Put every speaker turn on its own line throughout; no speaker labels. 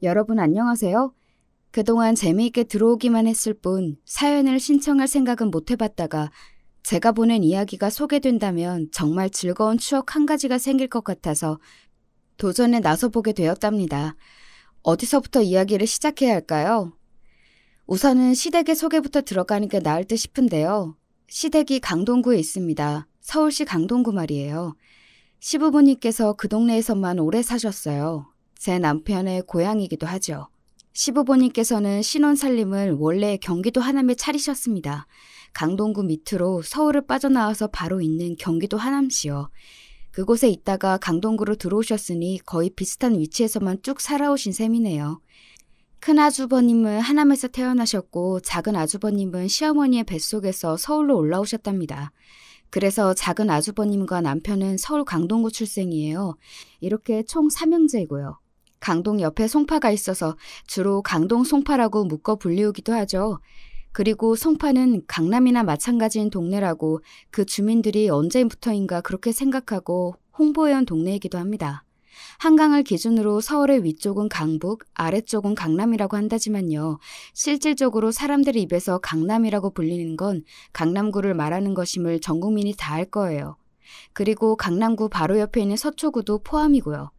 여러분 안녕하세요. 그동안 재미있게 들어오기만 했을 뿐 사연을 신청할 생각은 못 해봤다가 제가 보낸 이야기가 소개된다면 정말 즐거운 추억 한 가지가 생길 것 같아서 도전에 나서보게 되었답니다. 어디서부터 이야기를 시작해야 할까요? 우선은 시댁의 소개부터 들어가는 게 나을 듯 싶은데요. 시댁이 강동구에 있습니다. 서울시 강동구 말이에요. 시부모님께서 그 동네에서만 오래 사셨어요. 제 남편의 고향이기도 하죠. 시부모님께서는 신혼살림을 원래 경기도 하남에 차리셨습니다. 강동구 밑으로 서울을 빠져나와서 바로 있는 경기도 하남시요. 그곳에 있다가 강동구로 들어오셨으니 거의 비슷한 위치에서만 쭉 살아오신 셈이네요. 큰 아주버님은 하남에서 태어나셨고 작은 아주버님은 시어머니의 뱃속에서 서울로 올라오셨답니다. 그래서 작은 아주버님과 남편은 서울 강동구 출생이에요. 이렇게 총 3형제이고요. 강동 옆에 송파가 있어서 주로 강동 송파라고 묶어 불리우기도 하죠. 그리고 송파는 강남이나 마찬가지인 동네라고 그 주민들이 언제부터인가 그렇게 생각하고 홍보해온 동네이기도 합니다. 한강을 기준으로 서울의 위쪽은 강북, 아래쪽은 강남이라고 한다지만요. 실질적으로 사람들 입에서 강남이라고 불리는 건 강남구를 말하는 것임을 전 국민이 다 알 거예요. 그리고 강남구 바로 옆에 있는 서초구도 포함이고요.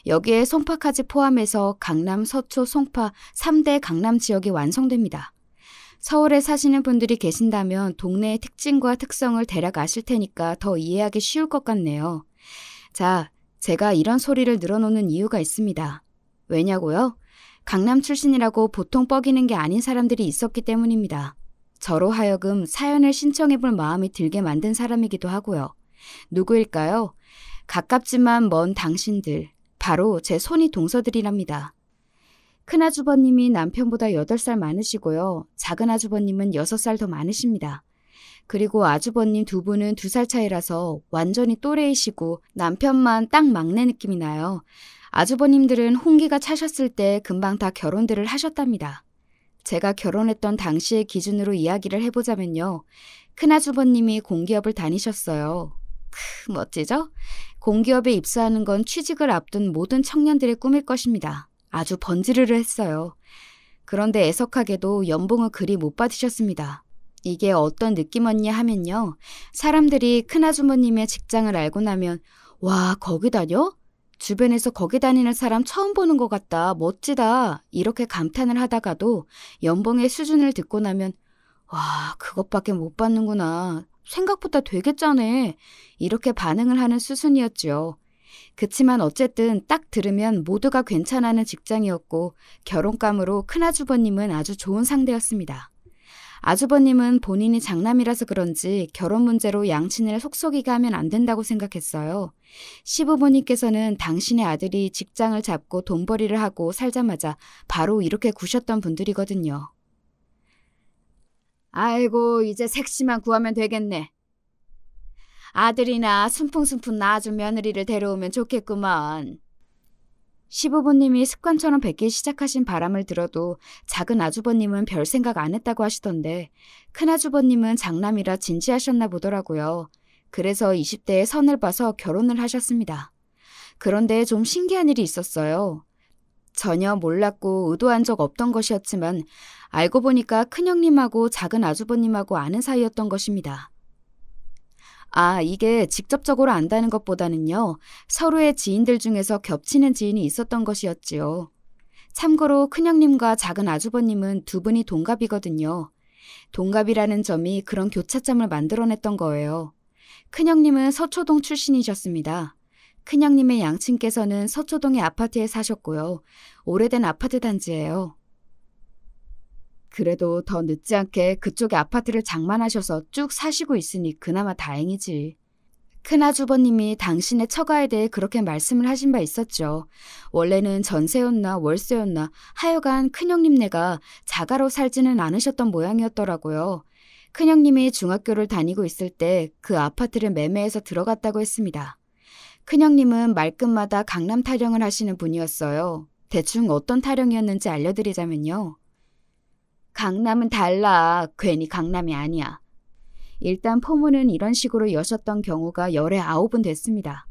여기에 송파까지 포함해서 강남, 서초, 송파 3대 강남 지역이 완성됩니다. 서울에 사시는 분들이 계신다면 동네의 특징과 특성을 대략 아실 테니까 더 이해하기 쉬울 것 같네요. 자, 제가 이런 소리를 늘어놓는 이유가 있습니다. 왜냐고요? 강남 출신이라고 보통 뻐기는 게 아닌 사람들이 있었기 때문입니다. 저로 하여금 사연을 신청해볼 마음이 들게 만든 사람이기도 하고요. 누구일까요? 가깝지만 먼 당신들. 바로 제 손이 동서들이랍니다. 큰아주버님이 남편보다 8살 많으시고요. 작은 아주버님은 6살 더 많으십니다. 그리고 아주버님 두 분은 2살 차이라서 완전히 또래이시고 남편만 딱 막내 느낌이 나요. 아주버님들은 홍기가 차셨을 때 금방 다 결혼들을 하셨답니다. 제가 결혼했던 당시의 기준으로 이야기를 해보자면요. 큰아주버님이 공기업을 다니셨어요. 멋지죠? 공기업에 입사하는 건 취직을 앞둔 모든 청년들의 꿈일 것입니다. 아주 번지르르 했어요. 그런데 애석하게도 연봉을 그리 못 받으셨습니다. 이게 어떤 느낌이었냐 하면요. 사람들이 큰아주머님의 직장을 알고 나면 와, 거기 다녀? 주변에서 거기 다니는 사람 처음 보는 것 같다. 멋지다. 이렇게 감탄을 하다가도 연봉의 수준을 듣고 나면 와, 그것밖에 못 받는구나. 생각보다 되게 짜네. 이렇게 반응을 하는 수순이었죠. 그치만 어쨌든 딱 들으면 모두가 괜찮아하는 직장이었고 결혼감으로 큰아주버님은 아주 좋은 상대였습니다. 아주버님은 본인이 장남이라서 그런지 결혼 문제로 양친을 속썩이게 하면 안 된다고 생각했어요. 시부모님께서는 당신의 아들이 직장을 잡고 돈벌이를 하고 살자마자 바로 이렇게 구셨던 분들이거든요. 아이고, 이제 색시만 구하면 되겠네. 아들이나 순풍순풍 낳아준 며느리를 데려오면 좋겠구먼. 시부모님이 습관처럼 뵙기 시작하신 바람을 들어도 작은 아주버님은 별 생각 안 했다고 하시던데 큰아주버님은 장남이라 진지하셨나 보더라고요. 그래서 20대에 선을 봐서 결혼을 하셨습니다. 그런데 좀 신기한 일이 있었어요. 전혀 몰랐고 의도한 적 없던 것이었지만 알고 보니까 큰형님하고 작은 아주버님하고 아는 사이였던 것입니다. 아, 이게 직접적으로 안다는 것보다는요. 서로의 지인들 중에서 겹치는 지인이 있었던 것이었지요. 참고로 큰형님과 작은 아주버님은 두 분이 동갑이거든요. 동갑이라는 점이 그런 교차점을 만들어냈던 거예요. 큰형님은 서초동 출신이셨습니다. 큰형님의 양친께서는 서초동의 아파트에 사셨고요. 오래된 아파트 단지예요. 그래도 더 늦지 않게 그쪽에 아파트를 장만하셔서 쭉 사시고 있으니 그나마 다행이지. 큰아주버님이 당신의 처가에 대해 그렇게 말씀을 하신 바 있었죠. 원래는 전세였나 월세였나 하여간 큰형님네가 자가로 살지는 않으셨던 모양이었더라고요. 큰형님이 중학교를 다니고 있을 때 그 아파트를 매매해서 들어갔다고 했습니다. 큰형님은 말끝마다 강남 타령을 하시는 분이었어요. 대충 어떤 타령이었는지 알려드리자면요. 강남은 달라. 괜히 강남이 아니야. 일단 포문은 이런 식으로 여셨던 경우가 열에 9은 됐습니다.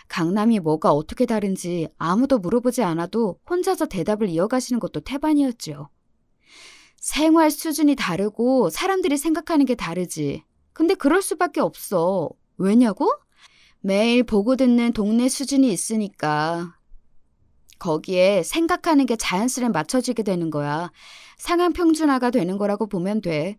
강남이 뭐가 어떻게 다른지 아무도 물어보지 않아도 혼자서 대답을 이어가시는 것도 태반이었지요. 생활 수준이 다르고 사람들이 생각하는 게 다르지. 근데 그럴 수밖에 없어. 왜냐고? 매일 보고 듣는 동네 수준이 있으니까. 거기에 생각하는 게 자연스레 맞춰지게 되는 거야. 상향 평준화가 되는 거라고 보면 돼.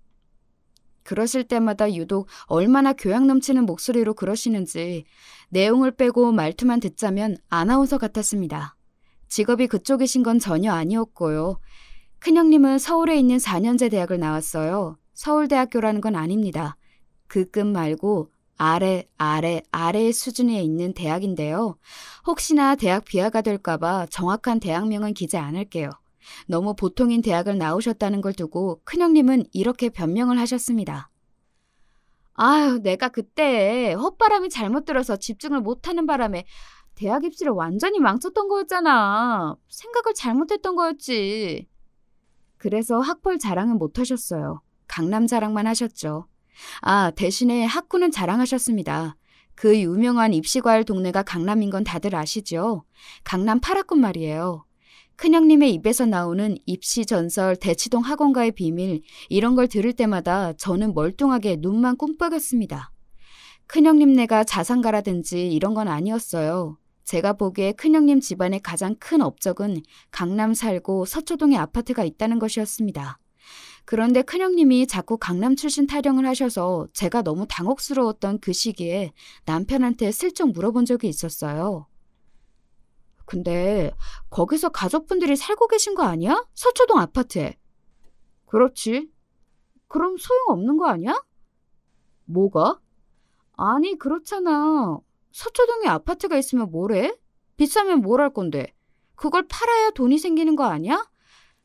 그러실 때마다 유독 얼마나 교양 넘치는 목소리로 그러시는지 내용을 빼고 말투만 듣자면 아나운서 같았습니다. 직업이 그쪽이신 건 전혀 아니었고요. 큰형님은 서울에 있는 4년제 대학을 나왔어요. 서울대학교라는 건 아닙니다. 그 급 말고 아래의 수준에 있는 대학인데요. 혹시나 대학 비하가 될까봐 정확한 대학명은 기재 안 할게요. 너무 보통인 대학을 나오셨다는 걸 두고 큰형님은 이렇게 변명을 하셨습니다. 아유, 내가 그때 헛바람이 잘못 들어서 집중을 못하는 바람에 대학 입시를 완전히 망쳤던 거였잖아. 생각을 잘못했던 거였지. 그래서 학벌 자랑은 못하셨어요. 강남 자랑만 하셨죠. 대신에 학구는 자랑하셨습니다. 그 유명한 입시과일 동네가 강남인 건 다들 아시죠? 강남 8학군 말이에요. 큰형님의 입에서 나오는 입시 전설, 대치동 학원가의 비밀 이런 걸 들을 때마다 저는 멀뚱하게 눈만 꿈뻑였습니다. 큰형님네가 자산가라든지 이런 건 아니었어요. 제가 보기에 큰형님 집안의 가장 큰 업적은 강남 살고 서초동에 아파트가 있다는 것이었습니다. 그런데 큰형님이 자꾸 강남 출신 타령을 하셔서 제가 너무 당혹스러웠던 그 시기에 남편한테 슬쩍 물어본 적이 있었어요. 근데 거기서 가족분들이 살고 계신 거 아니야? 서초동 아파트에. 그렇지. 그럼 소용없는 거 아니야? 뭐가? 아니, 그렇잖아. 서초동에 아파트가 있으면 뭐래? 비싸면 뭘 할 건데? 그걸 팔아야 돈이 생기는 거 아니야?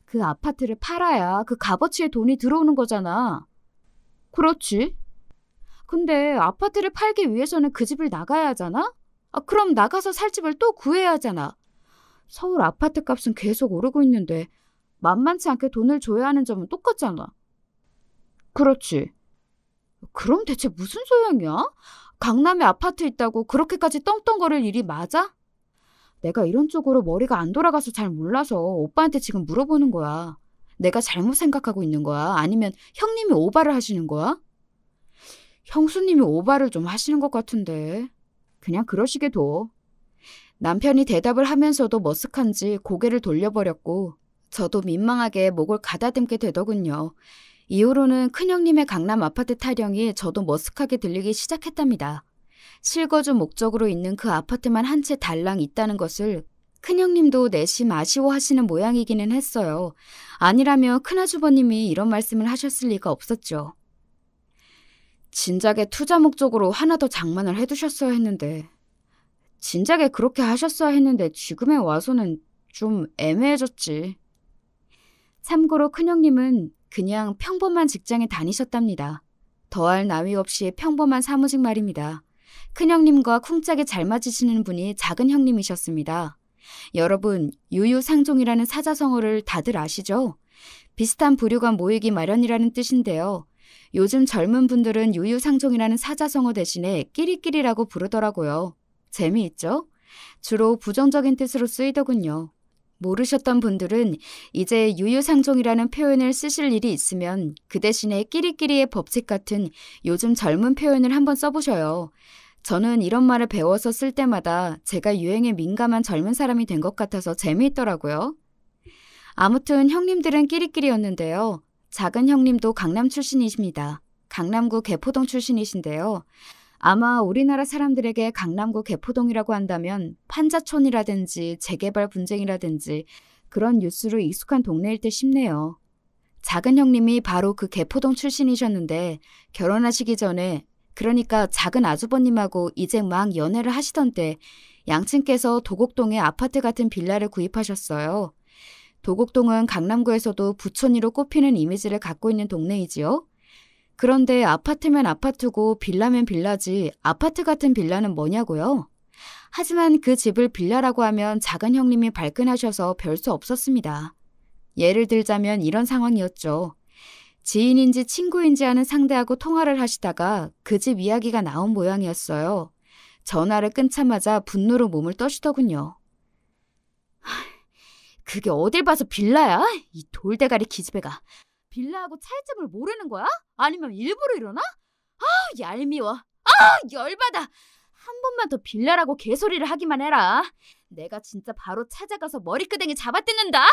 그 아파트를 팔아야 그 값어치에 돈이 들어오는 거잖아. 그렇지. 근데 아파트를 팔기 위해서는 그 집을 나가야 하잖아? 그럼 나가서 살 집을 또 구해야 하잖아. 서울 아파트 값은 계속 오르고 있는데 만만치 않게 돈을 줘야 하는 점은 똑같잖아. 그렇지. 그럼 대체 무슨 소용이야? 강남에 아파트 있다고 그렇게까지 떵떵거릴 일이 맞아? 내가 이런 쪽으로 머리가 안 돌아가서 잘 몰라서 오빠한테 지금 물어보는 거야. 내가 잘못 생각하고 있는 거야? 아니면 형님이 오바를 하시는 거야? 형수님이 오바를 좀 하시는 것 같은데. 그냥 그러시게 둬. 남편이 대답을 하면서도 머쓱한지 고개를 돌려버렸고 저도 민망하게 목을 가다듬게 되더군요. 이후로는 큰형님의 강남 아파트 타령이 저도 머쓱하게 들리기 시작했답니다. 실거주 목적으로 있는 그 아파트만 한 채 달랑 있다는 것을 큰형님도 내심 아쉬워하시는 모양이기는 했어요. 아니라면 큰아주버님이 이런 말씀을 하셨을 리가 없었죠. 진작에 투자 목적으로 하나 더 장만을 해두셨어야 했는데. 진작에 그렇게 하셨어야 했는데 지금에 와서는 좀 애매해졌지. 참고로 큰형님은 그냥 평범한 직장에 다니셨답니다. 더할 나위 없이 평범한 사무직 말입니다. 큰형님과 쿵짝이 잘 맞으시는 분이 작은 형님이셨습니다. 여러분, 유유상종이라는 사자성어를 다들 아시죠? 비슷한 부류가 모이기 마련이라는 뜻인데요. 요즘 젊은 분들은 유유상종이라는 사자성어 대신에 끼리끼리라고 부르더라고요. 재미있죠? 주로 부정적인 뜻으로 쓰이더군요. 모르셨던 분들은 이제 유유상종이라는 표현을 쓰실 일이 있으면 그 대신에 끼리끼리의 법칙 같은 요즘 젊은 표현을 한번 써보셔요. 저는 이런 말을 배워서 쓸 때마다 제가 유행에 민감한 젊은 사람이 된 것 같아서 재미있더라고요. 아무튼 형님들은 끼리끼리였는데요. 작은 형님도 강남 출신이십니다. 강남구 개포동 출신이신데요. 아마 우리나라 사람들에게 강남구 개포동이라고 한다면 판자촌이라든지 재개발 분쟁이라든지 그런 뉴스로 익숙한 동네일 듯 싶네요. 작은 형님이 바로 그 개포동 출신이셨는데 결혼하시기 전에 그러니까 작은 아주버님하고 이제 막 연애를 하시던 때 양친께서 도곡동에 아파트 같은 빌라를 구입하셨어요. 도곡동은 강남구에서도 부촌이로 꼽히는 이미지를 갖고 있는 동네이지요. 그런데 아파트면 아파트고 빌라면 빌라지 아파트 같은 빌라는 뭐냐고요? 하지만 그 집을 빌라라고 하면 작은 형님이 발끈하셔서 별 수 없었습니다. 예를 들자면 이런 상황이었죠. 지인인지 친구인지 하는 상대하고 통화를 하시다가 그 집 이야기가 나온 모양이었어요. 전화를 끊자마자 분노로 몸을 떠시더군요. 그게 어딜 봐서 빌라야? 이 돌대가리 기집애가. 빌라하고 차이점을 모르는 거야? 아니면 일부러 이러나? 얄미워. 열받아. 한 번만 더 빌라라고 개소리를 하기만 해라. 내가 진짜 바로 찾아가서 머리끄댕이 잡아뜯는다.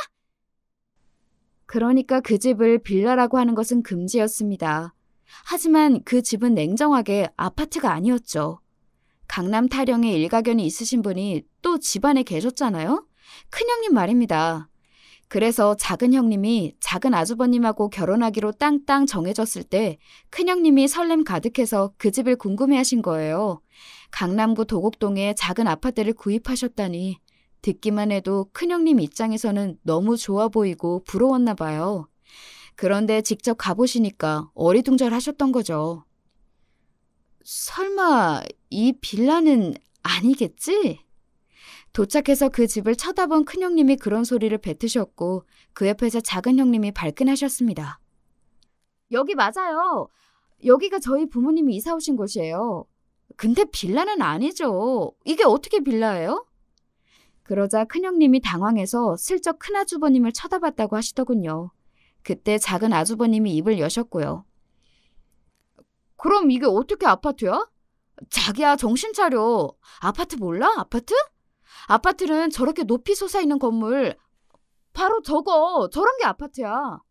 그러니까 그 집을 빌라라고 하는 것은 금지였습니다. 하지만 그 집은 냉정하게 아파트가 아니었죠. 강남 타령에 일가견이 있으신 분이 또 집안에 계셨잖아요. 큰형님 말입니다. 그래서 작은 형님이 작은 아주버님하고 결혼하기로 땅땅 정해졌을 때 큰형님이 설렘 가득해서 그 집을 궁금해하신 거예요. 강남구 도곡동에 작은 아파트를 구입하셨다니 듣기만 해도 큰형님 입장에서는 너무 좋아 보이고 부러웠나 봐요. 그런데 직접 가보시니까 어리둥절하셨던 거죠. 설마 이 빌라는 아니겠지? 도착해서 그 집을 쳐다본 큰형님이 그런 소리를 뱉으셨고 그 옆에서 작은 형님이 발끈하셨습니다. 여기 맞아요. 여기가 저희 부모님이 이사 오신 곳이에요. 근데 빌라는 아니죠. 이게 어떻게 빌라예요? 그러자 큰형님이 당황해서 슬쩍 큰아주버님을 쳐다봤다고 하시더군요. 그때 작은 아주버님이 입을 여셨고요. 그럼 이게 어떻게 아파트야? 자기야 정신 차려. 아파트 몰라? 아파트? 아파트는 저렇게 높이 솟아있는 건물. 바로 저런 게 아파트야.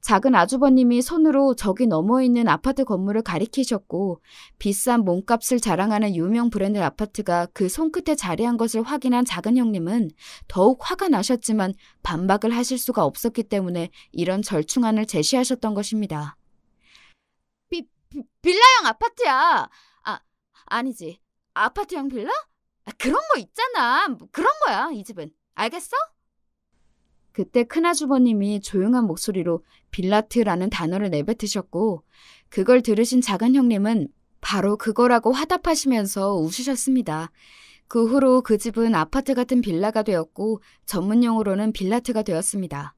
작은 아주버님이 손으로 저기 너머있는 아파트 건물을 가리키셨고 비싼 몸값을 자랑하는 유명 브랜드 아파트가 그 손끝에 자리한 것을 확인한 작은 형님은 더욱 화가 나셨지만 반박을 하실 수가 없었기 때문에 이런 절충안을 제시하셨던 것입니다. 빌라형 아파트야. 아니지. 아파트형 빌라? 그런 거 있잖아. 그런 거야, 이 집은. 알겠어? 그때 큰아주버님이 조용한 목소리로 빌라트라는 단어를 내뱉으셨고 그걸 들으신 작은 형님은 바로 그거라고 화답하시면서 웃으셨습니다. 그 후로 그 집은 아파트 같은 빌라가 되었고 전문용어로는 빌라트가 되었습니다.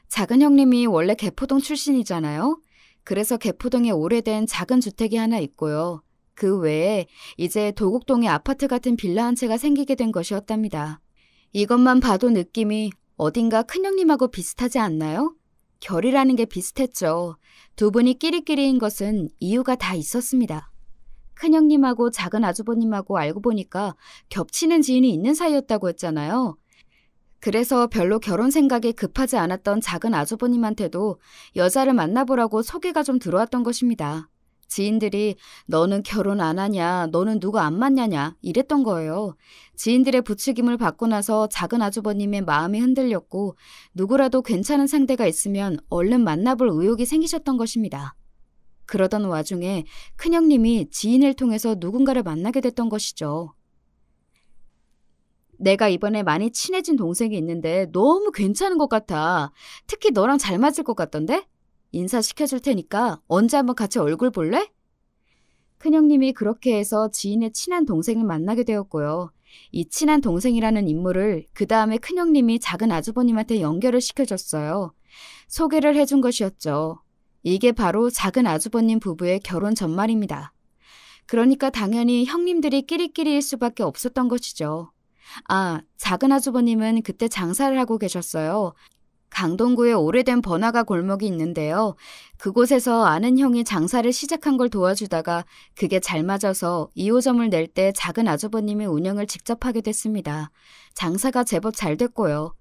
작은 형님이 원래 개포동 출신이잖아요. 그래서 개포동에 오래된 작은 주택이 하나 있고요. 그 외에 이제 도곡동에 아파트 같은 빌라 한 채가 생기게 된 것이었답니다. 이것만 봐도 느낌이 어딘가 큰형님하고 비슷하지 않나요? 결이라는 게 비슷했죠. 두 분이 끼리끼리인 것은 이유가 다 있었습니다. 큰형님하고 작은 아주버님하고 알고 보니까 겹치는 지인이 있는 사이였다고 했잖아요. 그래서 별로 결혼 생각이 급하지 않았던 작은 아주버님한테도 여자를 만나보라고 소개가 좀 들어왔던 것입니다. 지인들이 너는 결혼 안 하냐, 너는 누구 안 만나냐 이랬던 거예요. 지인들의 부추김을 받고 나서 작은 아주버님의 마음이 흔들렸고 누구라도 괜찮은 상대가 있으면 얼른 만나볼 의욕이 생기셨던 것입니다. 그러던 와중에 큰형님이 지인을 통해서 누군가를 만나게 됐던 것이죠. 내가 이번에 많이 친해진 동생이 있는데 너무 괜찮은 것 같아. 특히 너랑 잘 맞을 것 같던데? 인사시켜줄 테니까 언제 한번 같이 얼굴 볼래? 큰형님이 그렇게 해서 지인의 친한 동생을 만나게 되었고요. 이 친한 동생이라는 인물을 그 다음에 큰형님이 작은 아주버님한테 연결을 시켜줬어요. 소개를 해준 것이었죠. 이게 바로 작은 아주버님 부부의 결혼 전말입니다. 그러니까 당연히 형님들이 끼리끼리일 수밖에 없었던 것이죠. 작은 아주버님은 그때 장사를 하고 계셨어요. 강동구에 오래된 번화가 골목이 있는데요. 그곳에서 아는 형이 장사를 시작한 걸 도와주다가 그게 잘 맞아서 2호점을 낼 때 작은 아주버님이 운영을 직접 하게 됐습니다. 장사가 제법 잘 됐고요.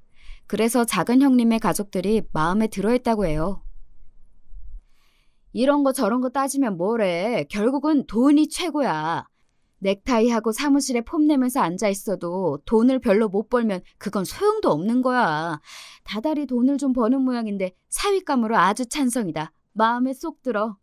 그래서 작은 형님의 가족들이 마음에 들어했다고 해요. 이런 거 저런 거 따지면 뭐래. 결국은 돈이 최고야. 넥타이하고 사무실에 폼내면서 앉아있어도 돈을 별로 못 벌면 그건 소용도 없는 거야. 다달이 돈을 좀 버는 모양인데 사윗감으로 아주 찬성이다. 마음에 쏙 들어.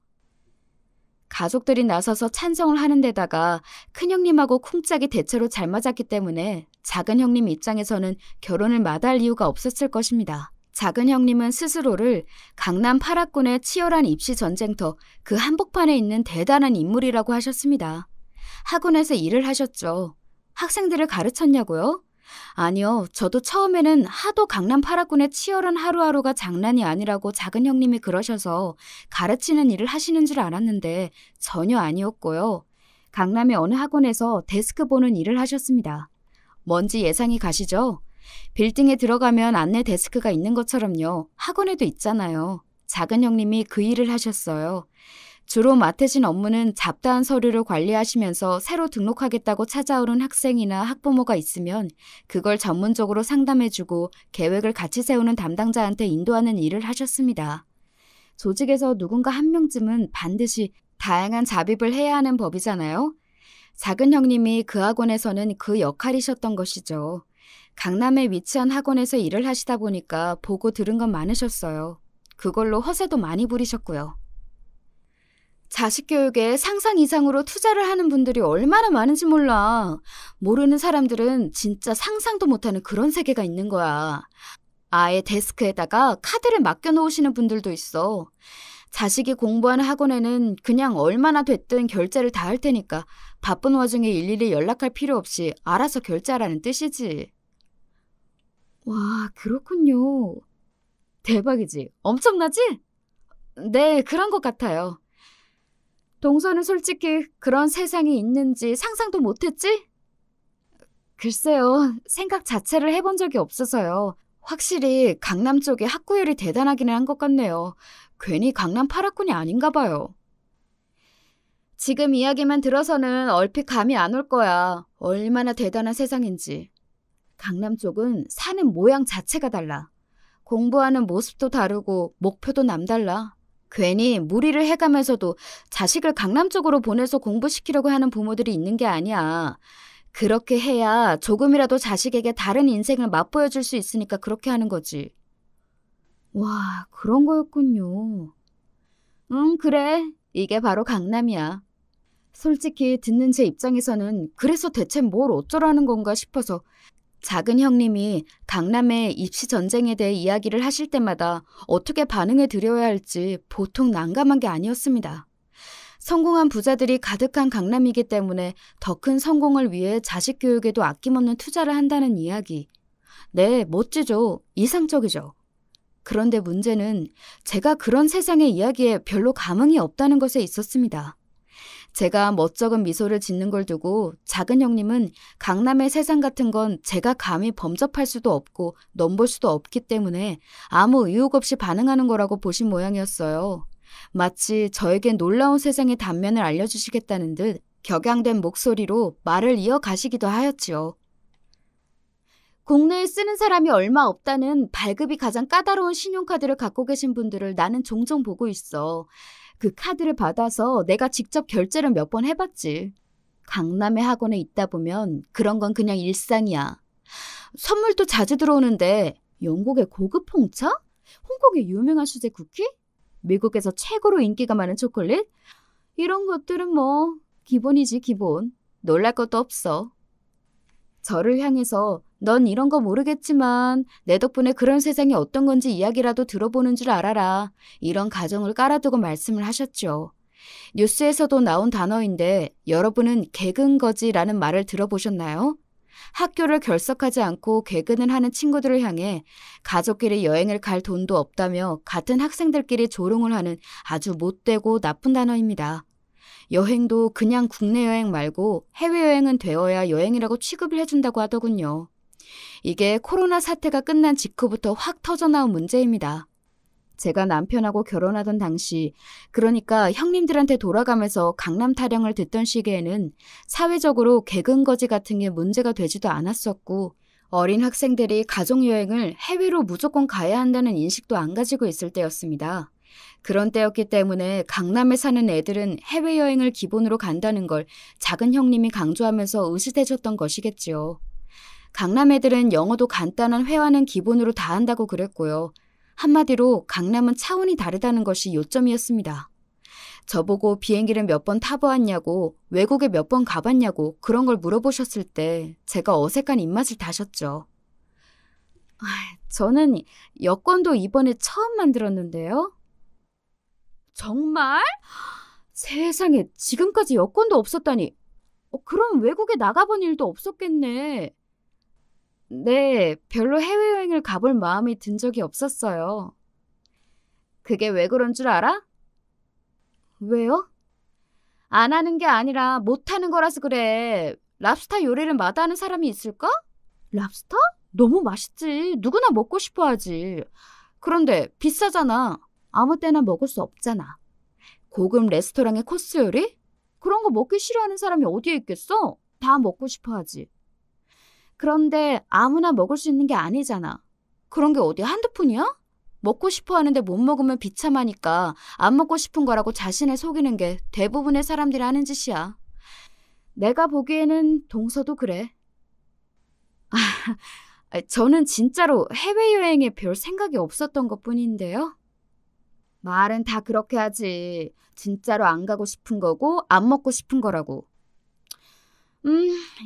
가족들이 나서서 찬성을 하는 데다가 큰형님하고 쿵짝이 대체로 잘 맞았기 때문에 작은 형님 입장에서는 결혼을 마다할 이유가 없었을 것입니다. 작은 형님은 스스로를 강남 8학군의 치열한 입시 전쟁터 그 한복판에 있는 대단한 인물이라고 하셨습니다. 학원에서 일을 하셨죠. 학생들을 가르쳤냐고요? 아니요. 저도 처음에는 하도 강남 8학군의 치열한 하루하루가 장난이 아니라고 작은 형님이 그러셔서 가르치는 일을 하시는 줄 알았는데 전혀 아니었고요. 강남의 어느 학원에서 데스크 보는 일을 하셨습니다. 뭔지 예상이 가시죠? 빌딩에 들어가면 안내 데스크가 있는 것처럼요. 학원에도 있잖아요. 작은 형님이 그 일을 하셨어요. 주로 맡으신 업무는 잡다한 서류를 관리하시면서 새로 등록하겠다고 찾아오는 학생이나 학부모가 있으면 그걸 전문적으로 상담해주고 계획을 같이 세우는 담당자한테 인도하는 일을 하셨습니다. 조직에서 누군가 한 명쯤은 반드시 다양한 잡입을 해야 하는 법이잖아요. 작은 형님이 그 학원에서는 그 역할이셨던 것이죠. 강남에 위치한 학원에서 일을 하시다 보니까 보고 들은 건 많으셨어요. 그걸로 허세도 많이 부리셨고요. 자식 교육에 상상 이상으로 투자를 하는 분들이 얼마나 많은지 몰라. 모르는 사람들은 진짜 상상도 못하는 그런 세계가 있는 거야. 아예 데스크에다가 카드를 맡겨놓으시는 분들도 있어. 자식이 공부하는 학원에는 그냥 얼마나 됐든 결제를 다 할 테니까 바쁜 와중에 일일이 연락할 필요 없이 알아서 결제하라는 뜻이지. 와, 그렇군요. 대박이지? 엄청나지? 네, 그런 것 같아요. 동서는 솔직히 그런 세상이 있는지 상상도 못했지? 글쎄요, 생각 자체를 해본 적이 없어서요. 확실히 강남 쪽에 학구열이 대단하기는 한 것 같네요. 괜히 강남 8학군이 아닌가 봐요. 지금 이야기만 들어서는 얼핏 감이 안 올 거야. 얼마나 대단한 세상인지. 강남 쪽은 사는 모양 자체가 달라. 공부하는 모습도 다르고 목표도 남달라. 괜히 무리를 해가면서도 자식을 강남 쪽으로 보내서 공부시키려고 하는 부모들이 있는 게 아니야. 그렇게 해야 조금이라도 자식에게 다른 인생을 맛보여줄 수 있으니까 그렇게 하는 거지. 와, 그런 거였군요. 그래. 이게 바로 강남이야. 솔직히 듣는 제 입장에서는 그래서 대체 뭘 어쩌라는 건가 싶어서 작은 형님이 강남의 입시 전쟁에 대해 이야기를 하실 때마다 어떻게 반응해 드려야 할지 보통 난감한 게 아니었습니다. 성공한 부자들이 가득한 강남이기 때문에 더 큰 성공을 위해 자식 교육에도 아낌없는 투자를 한다는 이야기. 네, 멋지죠. 이상적이죠. 그런데 문제는 제가 그런 세상의 이야기에 별로 감흥이 없다는 것에 있었습니다. 제가 멋쩍은 미소를 짓는 걸 두고 작은 형님은 강남의 세상 같은 건 제가 감히 범접할 수도 없고 넘볼 수도 없기 때문에 아무 의혹 없이 반응하는 거라고 보신 모양이었어요. 마치 저에겐 놀라운 세상의 단면을 알려주시겠다는 듯 격양된 목소리로 말을 이어가시기도 하였지요. 국내에 쓰는 사람이 얼마 없다는 발급이 가장 까다로운 신용카드를 갖고 계신 분들을 나는 종종 보고 있어. 그 카드를 받아서 내가 직접 결제를 몇 번 해봤지. 강남의 학원에 있다 보면 그런 건 그냥 일상이야. 선물도 자주 들어오는데 영국의 고급 홍차? 홍콩의 유명한 수제 쿠키? 미국에서 최고로 인기가 많은 초콜릿? 이런 것들은 뭐 기본이지 기본. 놀랄 것도 없어. 저를 향해서 넌 이런 거 모르겠지만 내 덕분에 그런 세상이 어떤 건지 이야기라도 들어보는 줄 알아라. 이런 가정을 깔아두고 말씀을 하셨죠. 뉴스에서도 나온 단어인데 여러분은 개근거지라는 말을 들어보셨나요? 학교를 결석하지 않고 개근을 하는 친구들을 향해 가족끼리 여행을 갈 돈도 없다며 같은 학생들끼리 조롱을 하는 아주 못되고 나쁜 단어입니다. 여행도 그냥 국내 여행 말고 해외여행은 되어야 여행이라고 취급을 해준다고 하더군요. 이게 코로나 사태가 끝난 직후부터 확 터져나온 문제입니다. 제가 남편하고 결혼하던 당시, 그러니까 형님들한테 돌아가면서 강남 타령을 듣던 시기에는 사회적으로 개근거지 같은 게 문제가 되지도 않았었고 어린 학생들이 가족여행을 해외로 무조건 가야 한다는 인식도 안 가지고 있을 때였습니다. 그런 때였기 때문에 강남에 사는 애들은 해외여행을 기본으로 간다는 걸 작은 형님이 강조하면서 으스대졌던 것이겠지요. 강남 애들은 영어도 간단한 회화는 기본으로 다 한다고 그랬고요. 한마디로 강남은 차원이 다르다는 것이 요점이었습니다. 저보고 비행기를 몇 번 타보았냐고, 외국에 몇 번 가봤냐고 그런 걸 물어보셨을 때 제가 어색한 입맛을 다셨죠. 저는 여권도 이번에 처음 만들었는데요. 정말? 세상에, 지금까지 여권도 없었다니. 그럼 외국에 나가본 일도 없었겠네. 네, 별로 해외여행을 가볼 마음이 든 적이 없었어요. 그게 왜 그런 줄 알아? 왜요? 안 하는 게 아니라 못하는 거라서 그래. 랍스터 요리를 마다하는 사람이 있을까? 랍스터? 너무 맛있지. 누구나 먹고 싶어 하지. 그런데 비싸잖아. 아무 때나 먹을 수 없잖아. 고급 레스토랑의 코스 요리? 그런 거 먹기 싫어하는 사람이 어디에 있겠어? 다 먹고 싶어 하지. 그런데 아무나 먹을 수 있는 게 아니잖아. 그런 게 어디 한두 푼이야? 먹고 싶어 하는데 못 먹으면 비참하니까 안 먹고 싶은 거라고 자신을 속이는 게 대부분의 사람들이 하는 짓이야. 내가 보기에는 동서도 그래. 저는 진짜로 해외여행에 별 생각이 없었던 것뿐인데요. 말은 다 그렇게 하지. 진짜로 안 가고 싶은 거고 안 먹고 싶은 거라고.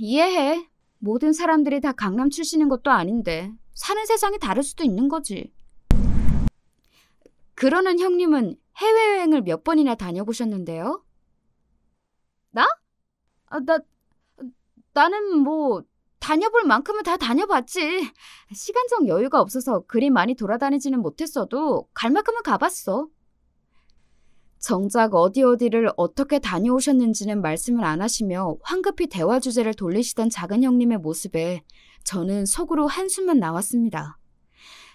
이해해. 모든 사람들이 다 강남 출신인 것도 아닌데 사는 세상이 다를 수도 있는 거지. 그러는 형님은 해외여행을 몇 번이나 다녀보셨는데요? 나? 나는 뭐 다녀볼 만큼은 다 다녀봤지. 시간적 여유가 없어서 그리 많이 돌아다니지는 못했어도 갈 만큼은 가봤어. 정작 어디를 어떻게 다녀오셨는지는 말씀을 안 하시며 황급히 대화 주제를 돌리시던 작은 형님의 모습에 저는 속으로 한숨만 나왔습니다.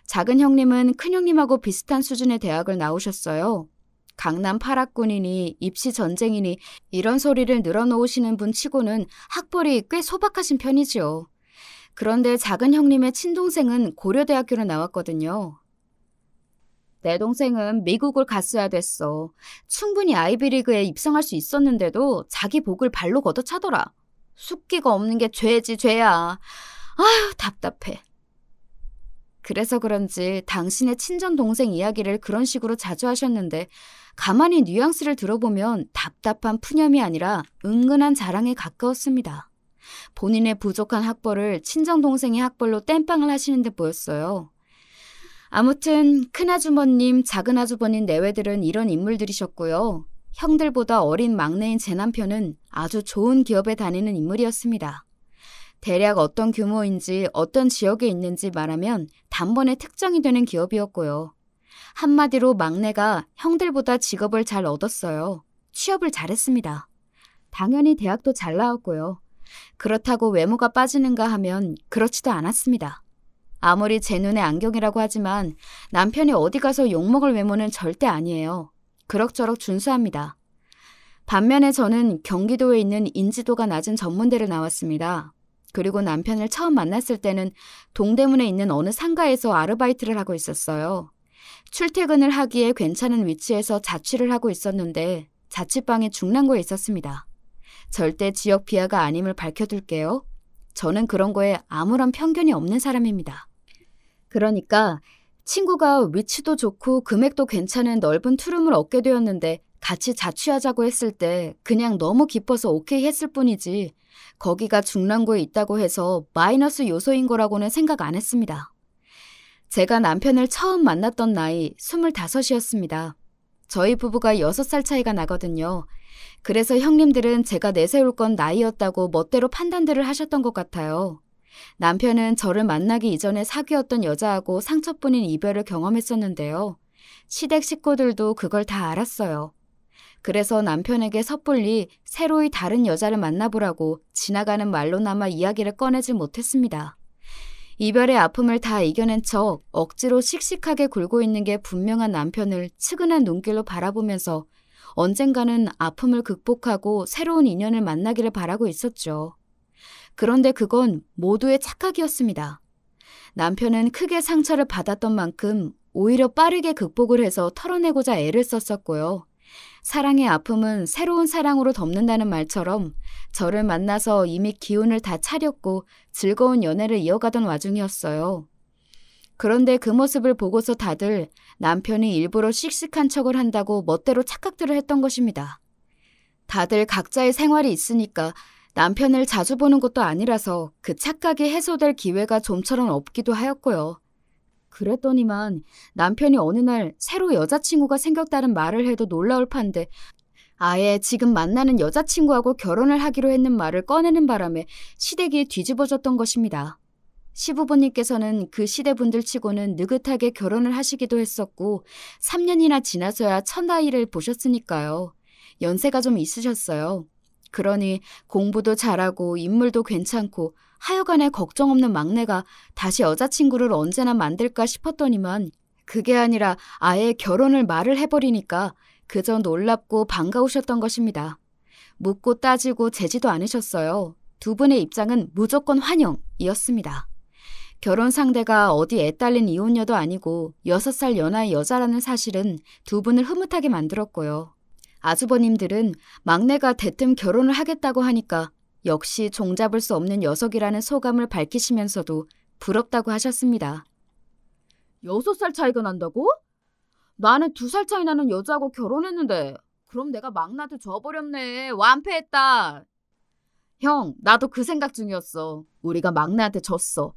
작은 형님은 큰 형님하고 비슷한 수준의 대학을 나오셨어요. 강남 8학군이니 입시 전쟁이니 이런 소리를 늘어놓으시는 분 치고는 학벌이 꽤 소박하신 편이죠. 그런데 작은 형님의 친동생은 고려대학교를 나왔거든요. 내 동생은 미국을 갔어야 됐어. 충분히 아이비리그에 입성할 수 있었는데도 자기 복을 발로 걷어차더라. 숙기가 없는 게 죄지 죄야. 아휴 답답해. 그래서 그런지 당신의 친전 동생 이야기를 그런 식으로 자주 하셨는데 가만히 뉘앙스를 들어보면 답답한 푸념이 아니라 은근한 자랑에 가까웠습니다. 본인의 부족한 학벌을 친정 동생의 학벌로 땜빵을 하시는 듯 보였어요. 아무튼 큰아주머님, 작은아주버님 내외들은 이런 인물들이셨고요. 형들보다 어린 막내인 제 남편은 아주 좋은 기업에 다니는 인물이었습니다. 대략 어떤 규모인지 어떤 지역에 있는지 말하면 단번에 특정이 되는 기업이었고요. 한마디로 막내가 형들보다 직업을 잘 얻었어요. 취업을 잘했습니다. 당연히 대학도 잘 나왔고요. 그렇다고 외모가 빠지는가 하면 그렇지도 않았습니다. 아무리 제 눈에 안경이라고 하지만 남편이 어디 가서 욕먹을 외모는 절대 아니에요. 그럭저럭 준수합니다. 반면에 저는 경기도에 있는 인지도가 낮은 전문대를 나왔습니다. 그리고 남편을 처음 만났을 때는 동대문에 있는 어느 상가에서 아르바이트를 하고 있었어요. 출퇴근을 하기에 괜찮은 위치에서 자취를 하고 있었는데 자취방이 중랑구에 있었습니다. 절대 지역 비하가 아님을 밝혀둘게요. 저는 그런 거에 아무런 편견이 없는 사람입니다. 그러니까 친구가 위치도 좋고 금액도 괜찮은 넓은 투룸을 얻게 되었는데 같이 자취하자고 했을 때 그냥 너무 기뻐서 오케이 했을 뿐이지 거기가 중랑구에 있다고 해서 마이너스 요소인 거라고는 생각 안 했습니다. 제가 남편을 처음 만났던 나이 25이었습니다. 저희 부부가 6살 차이가 나거든요. 그래서 형님들은 제가 내세울 건 나이였다고 멋대로 판단들을 하셨던 것 같아요. 남편은 저를 만나기 이전에 사귀었던 여자하고 상처뿐인 이별을 경험했었는데요. 시댁 식구들도 그걸 다 알았어요. 그래서 남편에게 섣불리 새로이 다른 여자를 만나보라고 지나가는 말로나마 이야기를 꺼내질 못했습니다. 이별의 아픔을 다 이겨낸 척 억지로 씩씩하게 굴고 있는 게 분명한 남편을 측은한 눈길로 바라보면서 언젠가는 아픔을 극복하고 새로운 인연을 만나기를 바라고 있었죠. 그런데 그건 모두의 착각이었습니다. 남편은 크게 상처를 받았던 만큼 오히려 빠르게 극복을 해서 털어내고자 애를 썼었고요. 사랑의 아픔은 새로운 사랑으로 덮는다는 말처럼 저를 만나서 이미 기운을 다 차렸고 즐거운 연애를 이어가던 와중이었어요. 그런데 그 모습을 보고서 다들 남편이 일부러 씩씩한 척을 한다고 멋대로 착각들을 했던 것입니다. 다들 각자의 생활이 있으니까 남편을 자주 보는 것도 아니라서 그 착각이 해소될 기회가 좀처럼 없기도 하였고요. 그랬더니만 남편이 어느 날 새로 여자친구가 생겼다는 말을 해도 놀라울 판데 아예 지금 만나는 여자친구하고 결혼을 하기로 했는 말을 꺼내는 바람에 시댁이 뒤집어졌던 것입니다. 시부모님께서는 그 시대분들 치고는 느긋하게 결혼을 하시기도 했었고 3년이나 지나서야 첫 아이를 보셨으니까요. 연세가 좀 있으셨어요. 그러니 공부도 잘하고 인물도 괜찮고 하여간에 걱정 없는 막내가 다시 여자친구를 언제나 만들까 싶었더니만 그게 아니라 아예 결혼을 말을 해버리니까 그저 놀랍고 반가우셨던 것입니다. 묻고 따지고 재지도 않으셨어요. 두 분의 입장은 무조건 환영이었습니다. 결혼 상대가 어디 애딸린 이혼녀도 아니고 6살 연하의 여자라는 사실은 두 분을 흐뭇하게 만들었고요. 아주버님들은 막내가 대뜸 결혼을 하겠다고 하니까 역시 종잡을 수 없는 녀석이라는 소감을 밝히시면서도 부럽다고 하셨습니다. 6살 차이가 난다고? 나는 2살 차이 나는 여자하고 결혼했는데 그럼 내가 막나도 져버렸네. 완패했다. 형, 나도 그 생각 중이었어. 우리가 막내한테 졌어.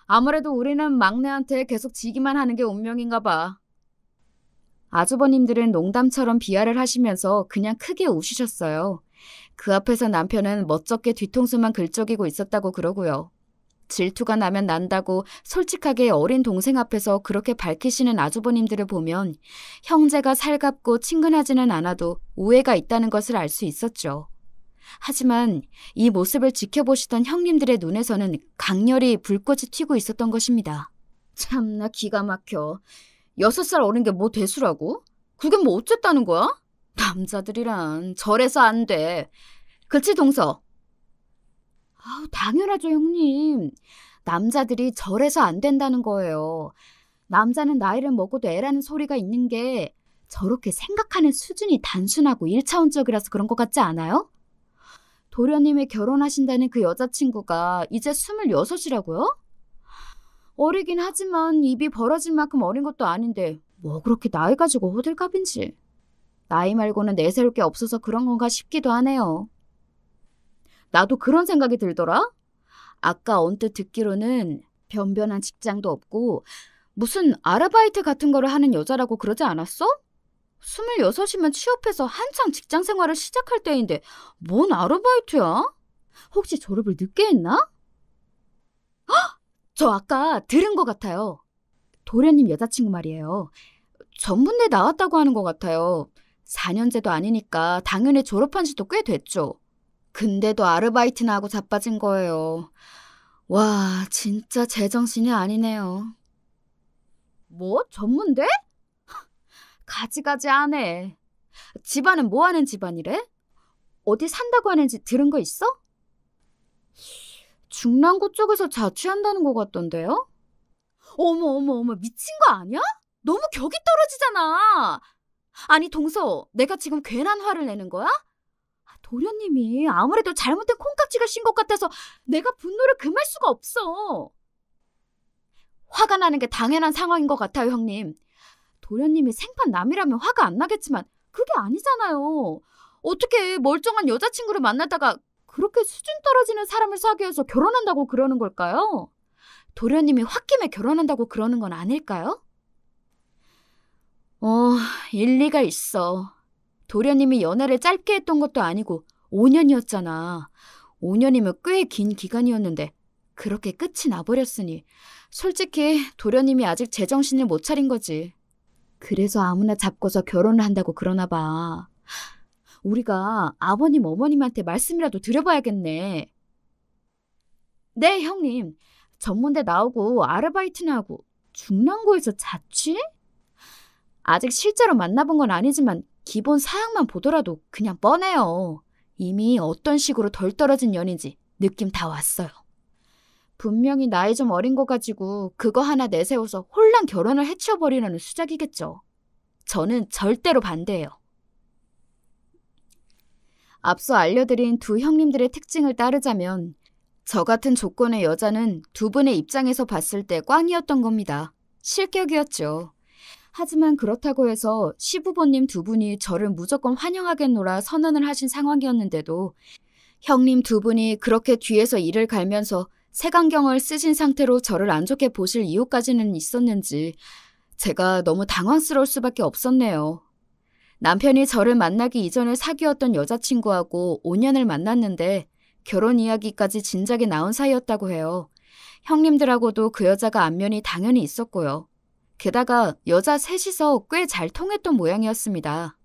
아무래도 우리는 막내한테 계속 지기만 하는 게 운명인가 봐. 아주버님들은 농담처럼 비하를 하시면서 그냥 크게 웃으셨어요. 그 앞에서 남편은 멋쩍게 뒤통수만 긁적이고 있었다고 그러고요. 질투가 나면 난다고 솔직하게 어린 동생 앞에서 그렇게 밝히시는 아주버님들을 보면 형제가 살갑고 친근하지는 않아도 오해가 있다는 것을 알 수 있었죠. 하지만 이 모습을 지켜보시던 형님들의 눈에서는 강렬히 불꽃이 튀고 있었던 것입니다. 참나 기가 막혀. 6살 어린 게 뭐 대수라고? 그게 뭐 어쨌다는 거야? 남자들이란 저래서 안 돼. 그치 동서? 아우, 당연하죠 형님. 남자들이 저래서 안 된다는 거예요. 남자는 나이를 먹어도 애라는 소리가 있는 게 저렇게 생각하는 수준이 단순하고 1차원적이라서 그런 것 같지 않아요? 도련님이 결혼하신다는 그 여자친구가 이제 26이라고요? 어리긴 하지만 입이 벌어질 만큼 어린 것도 아닌데 뭐 그렇게 나이 가지고 호들갑인지. 나이 말고는 내세울 게 없어서 그런 건가 싶기도 하네요. 나도 그런 생각이 들더라. 아까 언뜻 듣기로는 변변한 직장도 없고 무슨 아르바이트 같은 거를 하는 여자라고 그러지 않았어? 26이면 취업해서 한창 직장 생활을 시작할 때인데 뭔 아르바이트야? 혹시 졸업을 늦게 했나? 헉! 저 아까 들은 것 같아요. 도련님 여자친구 말이에요. 전문대 나왔다고 하는 것 같아요. 4년제도 아니니까 당연히 졸업한 지도 꽤 됐죠. 근데도 아르바이트나 하고 자빠진 거예요. 와, 진짜 제정신이 아니네요. 뭐? 전문대? 가지가지 하네. 집안은 뭐 하는 집안이래? 어디 산다고 하는지 들은 거 있어? 중랑구 쪽에서 자취한다는 것 같던데요? 어머, 미친 거 아니야? 너무 격이 떨어지잖아. 아니, 동서, 내가 지금 괜한 화를 내는 거야? 도련님이 아무래도 잘못된 콩깍지가 신 것 같아서 내가 분노를 금할 수가 없어. 화가 나는 게 당연한 상황인 것 같아요, 형님. 도련님이 생판 남이라면 화가 안 나겠지만 그게 아니잖아요. 어떻게 멀쩡한 여자친구를 만나다가 그렇게 수준 떨어지는 사람을 사귀어서 결혼한다고 그러는 걸까요? 도련님이 홧김에 결혼한다고 그러는 건 아닐까요? 일리가 있어. 도련님이 연애를 짧게 했던 것도 아니고 5년이었잖아. 5년이면 꽤 긴 기간이었는데 그렇게 끝이 나버렸으니 솔직히 도련님이 아직 제정신을 못 차린 거지. 그래서 아무나 잡고서 결혼을 한다고 그러나 봐. 우리가 아버님 어머님한테 말씀이라도 드려봐야겠네. 네 형님. 전문대 나오고 아르바이트나 하고 중랑구에서 자취? 아직 실제로 만나본 건 아니지만 기본 사양만 보더라도 그냥 뻔해요. 이미 어떤 식으로 덜 떨어진 연인지 느낌 다 왔어요. 분명히 나이 좀 어린 거 가지고 그거 하나 내세워서 홀랑 결혼을 해치워버리려는 수작이겠죠. 저는 절대로 반대해요. 앞서 알려드린 두 형님들의 특징을 따르자면 저 같은 조건의 여자는 두 분의 입장에서 봤을 때 꽝이었던 겁니다. 실격이었죠. 하지만 그렇다고 해서 시부모님 두 분이 저를 무조건 환영하겠노라 선언을 하신 상황이었는데도 형님 두 분이 그렇게 뒤에서 이를 갈면서 색안경을 쓰신 상태로 저를 안 좋게 보실 이유까지는 있었는지 제가 너무 당황스러울 수밖에 없었네요. 남편이 저를 만나기 이전에 사귀었던 여자친구하고 5년을 만났는데 결혼 이야기까지 진작에 나온 사이였다고 해요. 형님들하고도 그 여자가 안면이 당연히 있었고요. 게다가 여자 셋이서 꽤 잘 통했던 모양이었습니다.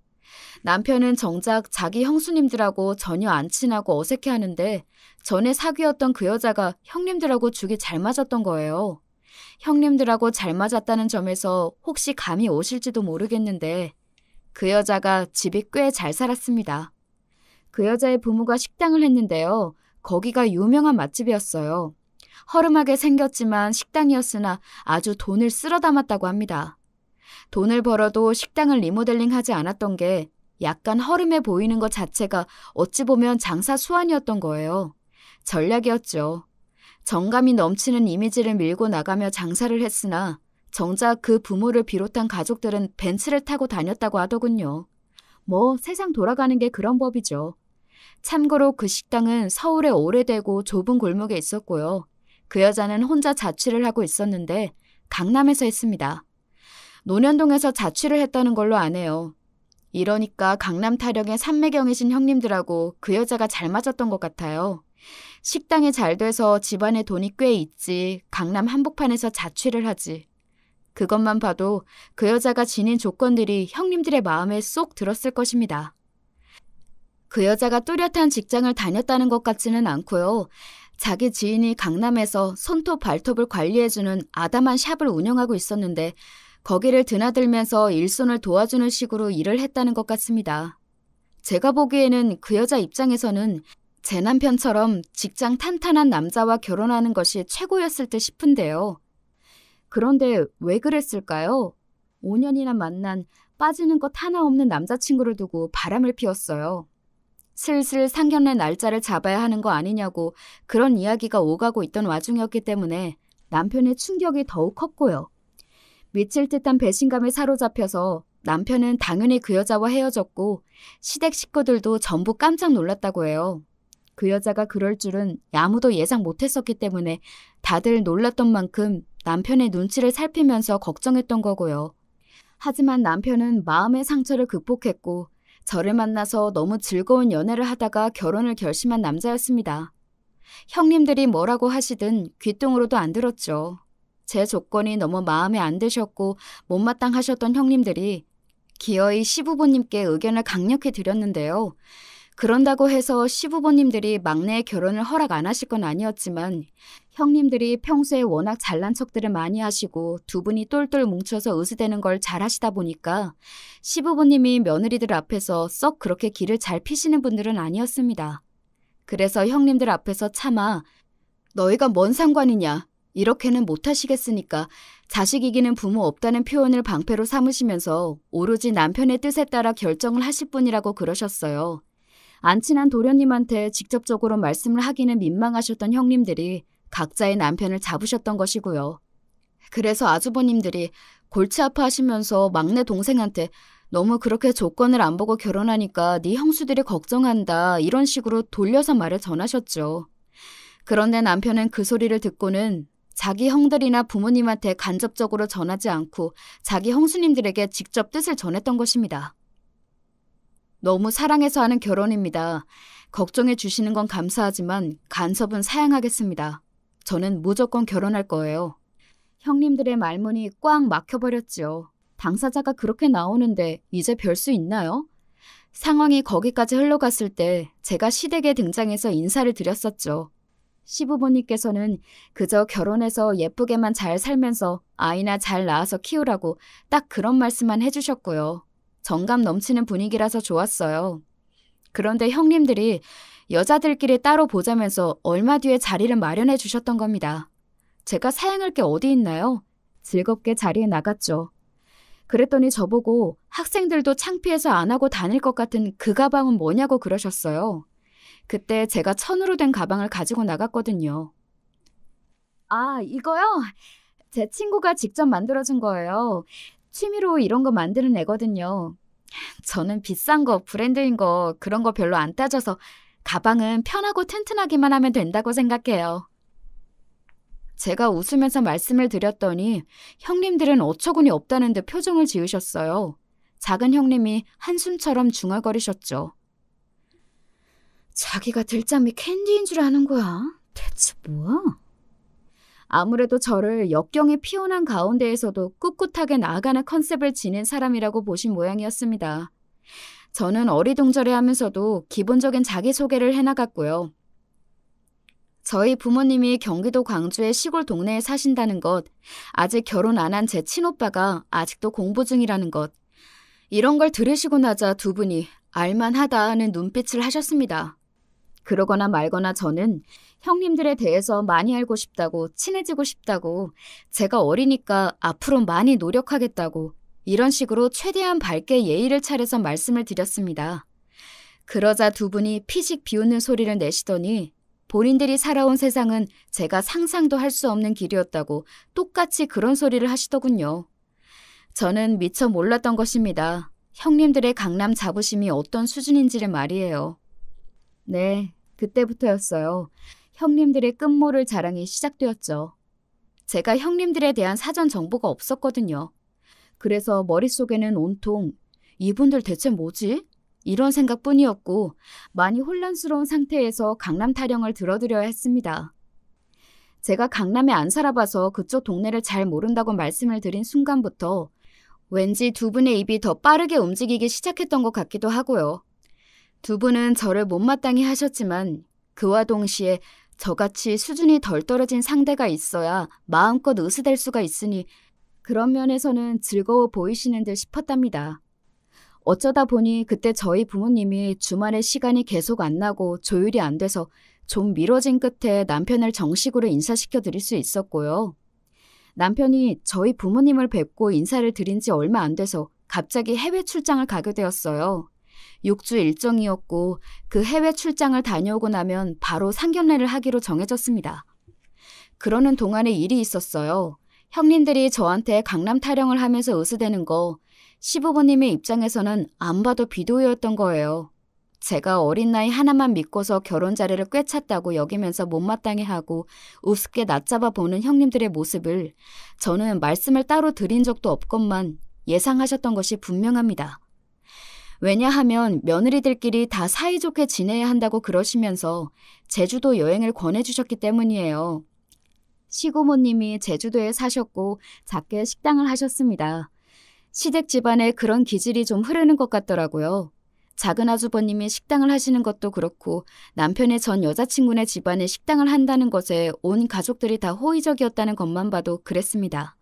남편은 정작 자기 형수님들하고 전혀 안 친하고 어색해하는데 전에 사귀었던 그 여자가 형님들하고 죽이 잘 맞았던 거예요. 형님들하고 잘 맞았다는 점에서 혹시 감이 오실지도 모르겠는데 그 여자가 집이 꽤 잘 살았습니다. 그 여자의 부모가 식당을 했는데요. 거기가 유명한 맛집이었어요. 허름하게 생겼지만 식당이었으나 아주 돈을 쓸어 담았다고 합니다. 돈을 벌어도 식당을 리모델링하지 않았던 게 약간 허름해 보이는 것 자체가 어찌 보면 장사 수완이었던 거예요. 전략이었죠. 정감이 넘치는 이미지를 밀고 나가며 장사를 했으나 정작 그 부모를 비롯한 가족들은 벤츠를 타고 다녔다고 하더군요. 뭐 세상 돌아가는 게 그런 법이죠. 참고로 그 식당은 서울의 오래되고 좁은 골목에 있었고요. 그 여자는 혼자 자취를 하고 있었는데 강남에서 했습니다. 논현동에서 자취를 했다는 걸로 아네요. 이러니까 강남 타령의 삼매경이신 형님들하고 그 여자가 잘 맞았던 것 같아요. 식당이 잘 돼서 집안에 돈이 꽤 있지 강남 한복판에서 자취를 하지. 그것만 봐도 그 여자가 지닌 조건들이 형님들의 마음에 쏙 들었을 것입니다. 그 여자가 뚜렷한 직장을 다녔다는 것 같지는 않고요. 자기 지인이 강남에서 손톱 발톱을 관리해주는 아담한 샵을 운영하고 있었는데 거기를 드나들면서 일손을 도와주는 식으로 일을 했다는 것 같습니다. 제가 보기에는 그 여자 입장에서는 제 남편처럼 직장 탄탄한 남자와 결혼하는 것이 최고였을 듯 싶은데요. 그런데 왜 그랬을까요? 5년이나 만난 빠지는 것 하나 없는 남자친구를 두고 바람을 피웠어요. 슬슬 상견례 날짜를 잡아야 하는 거 아니냐고 그런 이야기가 오가고 있던 와중이었기 때문에 남편의 충격이 더욱 컸고요. 미칠 듯한 배신감에 사로잡혀서 남편은 당연히 그 여자와 헤어졌고 시댁 식구들도 전부 깜짝 놀랐다고 해요. 그 여자가 그럴 줄은 아무도 예상 못했었기 때문에 다들 놀랐던 만큼 남편의 눈치를 살피면서 걱정했던 거고요. 하지만 남편은 마음의 상처를 극복했고 저를 만나서 너무 즐거운 연애를 하다가 결혼을 결심한 남자였습니다. 형님들이 뭐라고 하시든 귀뚱으로도 안 들었죠. 제 조건이 너무 마음에 안 드셨고 못마땅하셨던 형님들이 기어이 시부모님께 의견을 강력히 드렸는데요. 그런다고 해서 시부모님들이 막내의 결혼을 허락 안 하실 건 아니었지만 형님들이 평소에 워낙 잘난 척들을 많이 하시고 두 분이 똘똘 뭉쳐서 의수대는 걸 잘 하시다 보니까 시부모님이 며느리들 앞에서 썩 그렇게 길을 잘 피시는 분들은 아니었습니다. 그래서 형님들 앞에서 차마 너희가 뭔 상관이냐 이렇게는 못하시겠으니까 자식 이기는 부모 없다는 표현을 방패로 삼으시면서 오로지 남편의 뜻에 따라 결정을 하실 뿐이라고 그러셨어요. 안 친한 도련님한테 직접적으로 말씀을 하기는 민망하셨던 형님들이 각자의 남편을 잡으셨던 것이고요. 그래서 아주버님들이 골치 아파하시면서 막내 동생한테 너무 그렇게 조건을 안 보고 결혼하니까 네 형수들이 걱정한다 이런 식으로 돌려서 말을 전하셨죠. 그런데 남편은 그 소리를 듣고는 자기 형들이나 부모님한테 간접적으로 전하지 않고 자기 형수님들에게 직접 뜻을 전했던 것입니다. 너무 사랑해서 하는 결혼입니다. 걱정해 주시는 건 감사하지만 간섭은 사양하겠습니다. 저는 무조건 결혼할 거예요. 형님들의 말문이 꽉 막혀버렸죠. 당사자가 그렇게 나오는데 이제 별 수 있나요? 상황이 거기까지 흘러갔을 때 제가 시댁에 등장해서 인사를 드렸었죠. 시부모님께서는 그저 결혼해서 예쁘게만 잘 살면서 아이나 잘 낳아서 키우라고 딱 그런 말씀만 해주셨고요. 정감 넘치는 분위기라서 좋았어요. 그런데 형님들이 여자들끼리 따로 보자면서 얼마 뒤에 자리를 마련해 주셨던 겁니다. 제가 사양할 게 어디 있나요? 즐겁게 자리에 나갔죠. 그랬더니 저보고 학생들도 창피해서 안 하고 다닐 것 같은 그 가방은 뭐냐고 그러셨어요. 그때 제가 천으로 된 가방을 가지고 나갔거든요. 아, 이거요? 제 친구가 직접 만들어준 거예요. 취미로 이런 거 만드는 애거든요. 저는 비싼 거, 브랜드인 거 그런 거 별로 안 따져서 가방은 편하고 튼튼하기만 하면 된다고 생각해요. 제가 웃으면서 말씀을 드렸더니 형님들은 어처구니 없다는 듯 표정을 지으셨어요. 작은 형님이 한숨처럼 중얼거리셨죠. 자기가 들잠이 캔디인 줄 아는 거야? 대체 뭐야? 아무래도 저를 역경의 피어난 가운데에서도 꿋꿋하게 나아가는 컨셉을 지닌 사람이라고 보신 모양이었습니다. 저는 어리둥절해하면서도 기본적인 자기소개를 해나갔고요. 저희 부모님이 경기도 광주의 시골 동네에 사신다는 것, 아직 결혼 안 한 제 친오빠가 아직도 공부 중이라는 것, 이런 걸 들으시고 나자 두 분이 알만하다는 눈빛을 하셨습니다. 그러거나 말거나 저는 형님들에 대해서 많이 알고 싶다고, 친해지고 싶다고, 제가 어리니까 앞으로 많이 노력하겠다고, 이런 식으로 최대한 밝게 예의를 차려서 말씀을 드렸습니다. 그러자 두 분이 피식 비웃는 소리를 내시더니 본인들이 살아온 세상은 제가 상상도 할 수 없는 길이었다고 똑같이 그런 소리를 하시더군요. 저는 미처 몰랐던 것입니다. 형님들의 강남 자부심이 어떤 수준인지를 말이에요. 네, 그때부터였어요. 형님들의 끝모를 자랑이 시작되었죠. 제가 형님들에 대한 사전 정보가 없었거든요. 그래서 머릿속에는 온통 이분들 대체 뭐지? 이런 생각뿐이었고 많이 혼란스러운 상태에서 강남 타령을 들어드려야 했습니다. 제가 강남에 안 살아봐서 그쪽 동네를 잘 모른다고 말씀을 드린 순간부터 왠지 두 분의 입이 더 빠르게 움직이기 시작했던 것 같기도 하고요. 두 분은 저를 못마땅히 하셨지만 그와 동시에 저같이 수준이 덜 떨어진 상대가 있어야 마음껏 으스댈 수가 있으니 그런 면에서는 즐거워 보이시는 듯 싶었답니다. 어쩌다 보니 그때 저희 부모님이 주말에 시간이 계속 안 나고 조율이 안 돼서 좀 미뤄진 끝에 남편을 정식으로 인사시켜 드릴 수 있었고요. 남편이 저희 부모님을 뵙고 인사를 드린 지 얼마 안 돼서 갑자기 해외 출장을 가게 되었어요. 6주 일정이었고 그 해외 출장을 다녀오고 나면 바로 상견례를 하기로 정해졌습니다. 그러는 동안에 일이 있었어요. 형님들이 저한테 강남 타령을 하면서 으스대는 거 시부모님의 입장에서는 안 봐도 비도였던 거예요. 제가 어린 나이 하나만 믿고서 결혼 자리를 꿰찼다고 여기면서 못마땅해 하고 우습게 낮잡아 보는 형님들의 모습을 저는 말씀을 따로 드린 적도 없건만 예상하셨던 것이 분명합니다. 왜냐하면 며느리들끼리 다 사이좋게 지내야 한다고 그러시면서 제주도 여행을 권해주셨기 때문이에요. 시고모님이 제주도에 사셨고 작게 식당을 하셨습니다. 시댁 집안에 그런 기질이 좀 흐르는 것 같더라고요. 작은 아주버님이 식당을 하시는 것도 그렇고 남편의 전 여자친구네 집안에 식당을 한다는 것에 온 가족들이 다 호의적이었다는 것만 봐도 그랬습니다.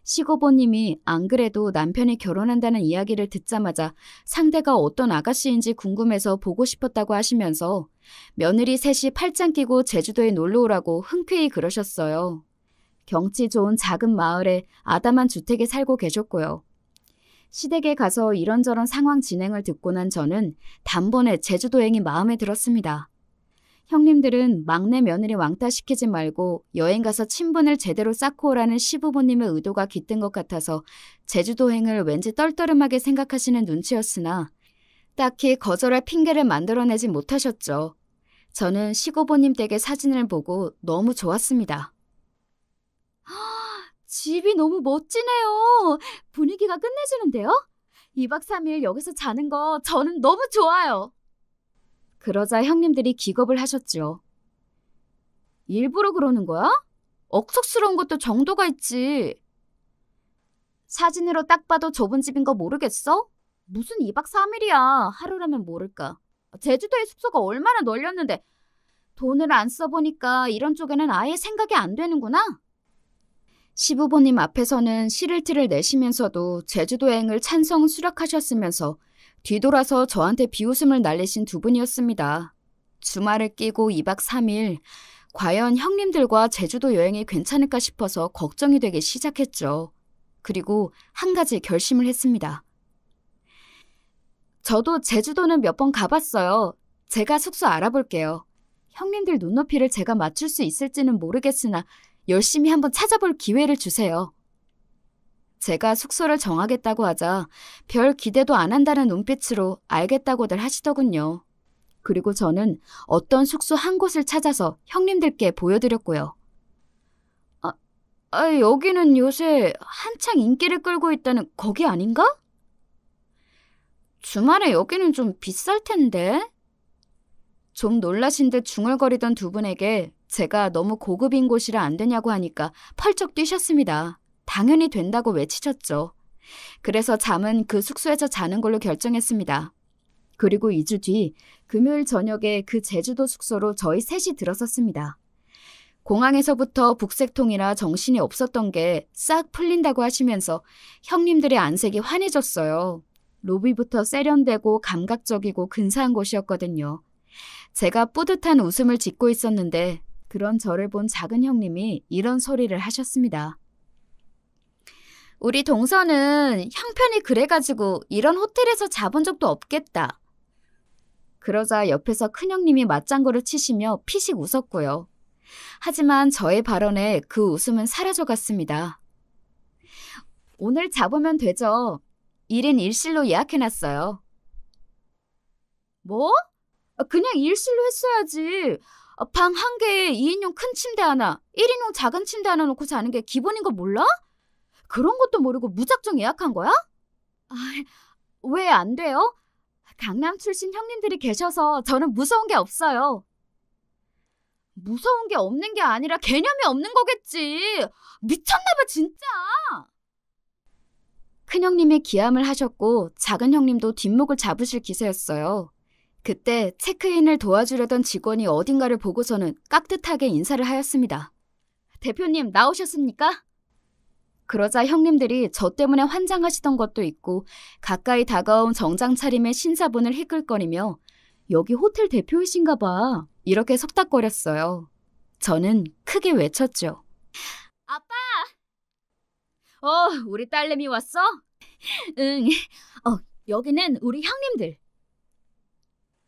시고모님이 안 그래도 남편이 결혼한다는 이야기를 듣자마자 상대가 어떤 아가씨인지 궁금해서 보고 싶었다고 하시면서 며느리 셋이 팔짱 끼고 제주도에 놀러 오라고 흔쾌히 그러셨어요. 경치 좋은 작은 마을에 아담한 주택에 살고 계셨고요. 시댁에 가서 이런저런 상황 진행을 듣고 난 저는 단번에 제주도 여행이 마음에 들었습니다. 형님들은 막내 며느리 왕따시키지 말고 여행 가서 친분을 제대로 쌓고 오라는 시부모님의 의도가 깃든 것 같아서 제주도 여행을 왠지 떨떠름하게 생각하시는 눈치였으나 딱히 거절할 핑계를 만들어내지 못하셨죠. 저는 시고모님 댁의 사진을 보고 너무 좋았습니다. 집이 너무 멋지네요. 분위기가 끝내주는데요? 2박 3일 여기서 자는 거 저는 너무 좋아요. 그러자 형님들이 기겁을 하셨죠. 일부러 그러는 거야? 억척스러운 것도 정도가 있지. 사진으로 딱 봐도 좁은 집인 거 모르겠어? 무슨 2박 3일이야. 하루라면 모를까. 제주도의 숙소가 얼마나 널렸는데 돈을 안 써보니까 이런 쪽에는 아예 생각이 안 되는구나. 시부모님 앞에서는 씨를 티를 내시면서도 제주도 여행을 찬성 수락하셨으면서 뒤돌아서 저한테 비웃음을 날리신 두 분이었습니다. 주말을 끼고 2박 3일, 과연 형님들과 제주도 여행이 괜찮을까 싶어서 걱정이 되기 시작했죠. 그리고 한 가지 결심을 했습니다. 저도 제주도는 몇 번 가봤어요. 제가 숙소 알아볼게요. 형님들 눈높이를 제가 맞출 수 있을지는 모르겠으나 열심히 한번 찾아볼 기회를 주세요. 제가 숙소를 정하겠다고 하자 별 기대도 안 한다는 눈빛으로 알겠다고들 하시더군요. 그리고 저는 어떤 숙소 한 곳을 찾아서 형님들께 보여드렸고요. 여기는 요새 한창 인기를 끌고 있다는 거기 아닌가? 주말에 여기는 좀 비쌀 텐데? 좀 놀라신 듯 중얼거리던 두 분에게 제가 너무 고급인 곳이라 안 되냐고 하니까 펄쩍 뛰셨습니다. 당연히 된다고 외치셨죠. 그래서 잠은 그 숙소에서 자는 걸로 결정했습니다. 그리고 2주 뒤 금요일 저녁에 그 제주도 숙소로 저희 셋이 들어섰습니다. 공항에서부터 북색통이라 정신이 없었던 게 싹 풀린다고 하시면서 형님들의 안색이 환해졌어요. 로비부터 세련되고 감각적이고 근사한 곳이었거든요. 제가 뿌듯한 웃음을 짓고 있었는데 그런 저를 본 작은 형님이 이런 소리를 하셨습니다. 우리 동서는 형편이 그래가지고 이런 호텔에서 자본 적도 없겠다. 그러자 옆에서 큰형님이 맞장구를 치시며 피식 웃었고요. 하지만 저의 발언에 그 웃음은 사라져갔습니다. 오늘 잡으면 되죠. 1인 1실로 예약해놨어요. 뭐? 그냥 1실로 했어야지. 방 1개에 2인용 큰 침대 하나, 1인용 작은 침대 하나 놓고 자는 게 기본인 거 몰라? 그런 것도 모르고 무작정 예약한 거야? 왜 안 돼요? 강남 출신 형님들이 계셔서 저는 무서운 게 없어요. 무서운 게 없는 게 아니라 개념이 없는 거겠지. 미쳤나봐 진짜. 큰형님이 기함을 하셨고 작은 형님도 뒷목을 잡으실 기세였어요. 그때 체크인을 도와주려던 직원이 어딘가를 보고서는 깍듯하게 인사를 하였습니다. 대표님 나오셨습니까? 그러자 형님들이 저 때문에 환장하시던 것도 있고 가까이 다가온 정장 차림의 신사분을 히끌거리며 여기 호텔 대표이신가 봐 이렇게 속닥거렸어요. 저는 크게 외쳤죠. 아빠! 우리 딸내미 왔어? 응. 여기는 우리 형님들.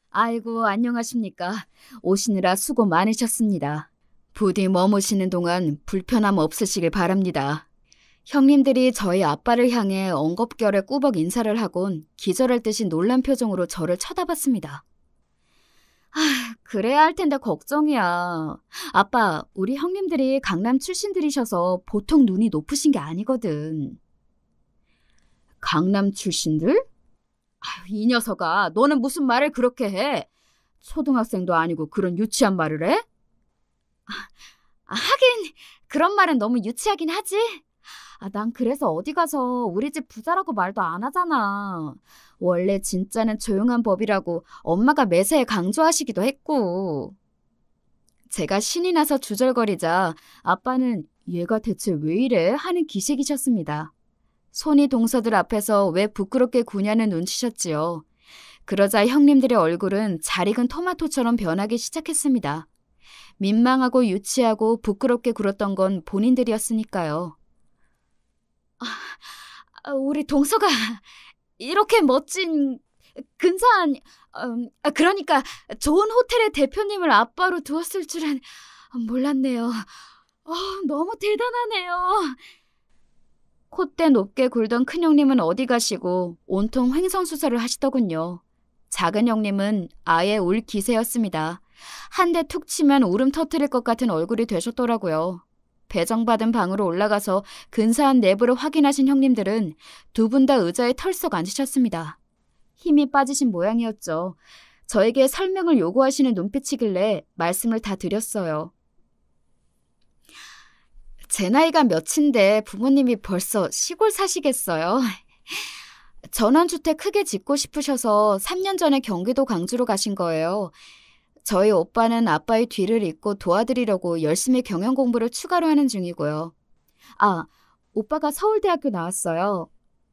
아이고 안녕하십니까. 오시느라 수고 많으셨습니다. 부디 머무시는 동안 불편함 없으시길 바랍니다. 형님들이 저희 아빠를 향해 엉겁결에 꾸벅 인사를 하곤 기절할 듯이 놀란 표정으로 저를 쳐다봤습니다. 그래야 할 텐데 걱정이야. 아빠, 우리 형님들이 강남 출신들이셔서 보통 눈이 높으신 게 아니거든. 강남 출신들? 이 녀석아, 너는 무슨 말을 그렇게 해? 초등학생도 아니고 그런 유치한 말을 해? 하긴 그런 말은 너무 유치하긴 하지. 난 그래서 어디 가서 우리 집 부자라고 말도 안 하잖아. 원래 진짜는 조용한 법이라고 엄마가 매사에 강조하시기도 했고. 제가 신이 나서 주절거리자 아빠는 얘가 대체 왜 이래? 하는 기색이셨습니다. 손이 동서들 앞에서 왜 부끄럽게 구냐는 눈치셨지요. 그러자 형님들의 얼굴은 잘 익은 토마토처럼 변하기 시작했습니다. 민망하고 유치하고 부끄럽게 굴었던 건 본인들이었으니까요. 우리 동서가 이렇게 멋진 근사한 그러니까 좋은 호텔의 대표님을 아빠로 두었을 줄은 몰랐네요. 너무 대단하네요. 콧대 높게 굴던 큰형님은 어디 가시고 온통 횡성수설을 하시더군요. 작은 형님은 아예 울 기세였습니다. 한 대 툭 치면 울음 터뜨릴 것 같은 얼굴이 되셨더라고요. 배정받은 방으로 올라가서 근사한 내부를 확인하신 형님들은 두 분 다 의자에 털썩 앉으셨습니다. 힘이 빠지신 모양이었죠. 저에게 설명을 요구하시는 눈빛이길래 말씀을 다 드렸어요. 제 나이가 몇인데 부모님이 벌써 시골 사시겠어요? 전원주택 크게 짓고 싶으셔서 3년 전에 경기도 광주로 가신 거예요. 저희 오빠는 아빠의 뒤를 잇고 도와드리려고 열심히 경영 공부를 추가로 하는 중이고요. 오빠가 서울대학교 나왔어요.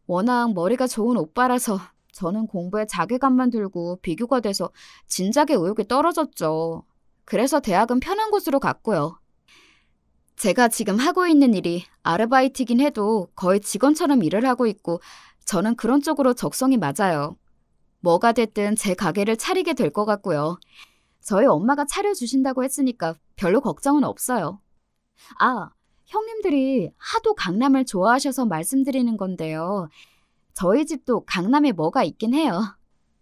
워낙 머리가 좋은 오빠라서 저는 공부에 자괴감만 들고 비교가 돼서 진작에 의욕이 떨어졌죠. 그래서 대학은 편한 곳으로 갔고요. 제가 지금 하고 있는 일이 아르바이트이긴 해도 거의 직원처럼 일을 하고 있고 저는 그런 쪽으로 적성이 맞아요. 뭐가 됐든 제 가게를 차리게 될 것 같고요. 저희 엄마가 차려주신다고 했으니까 별로 걱정은 없어요. 형님들이 하도 강남을 좋아하셔서 말씀드리는 건데요. 저희 집도 강남에 뭐가 있긴 해요.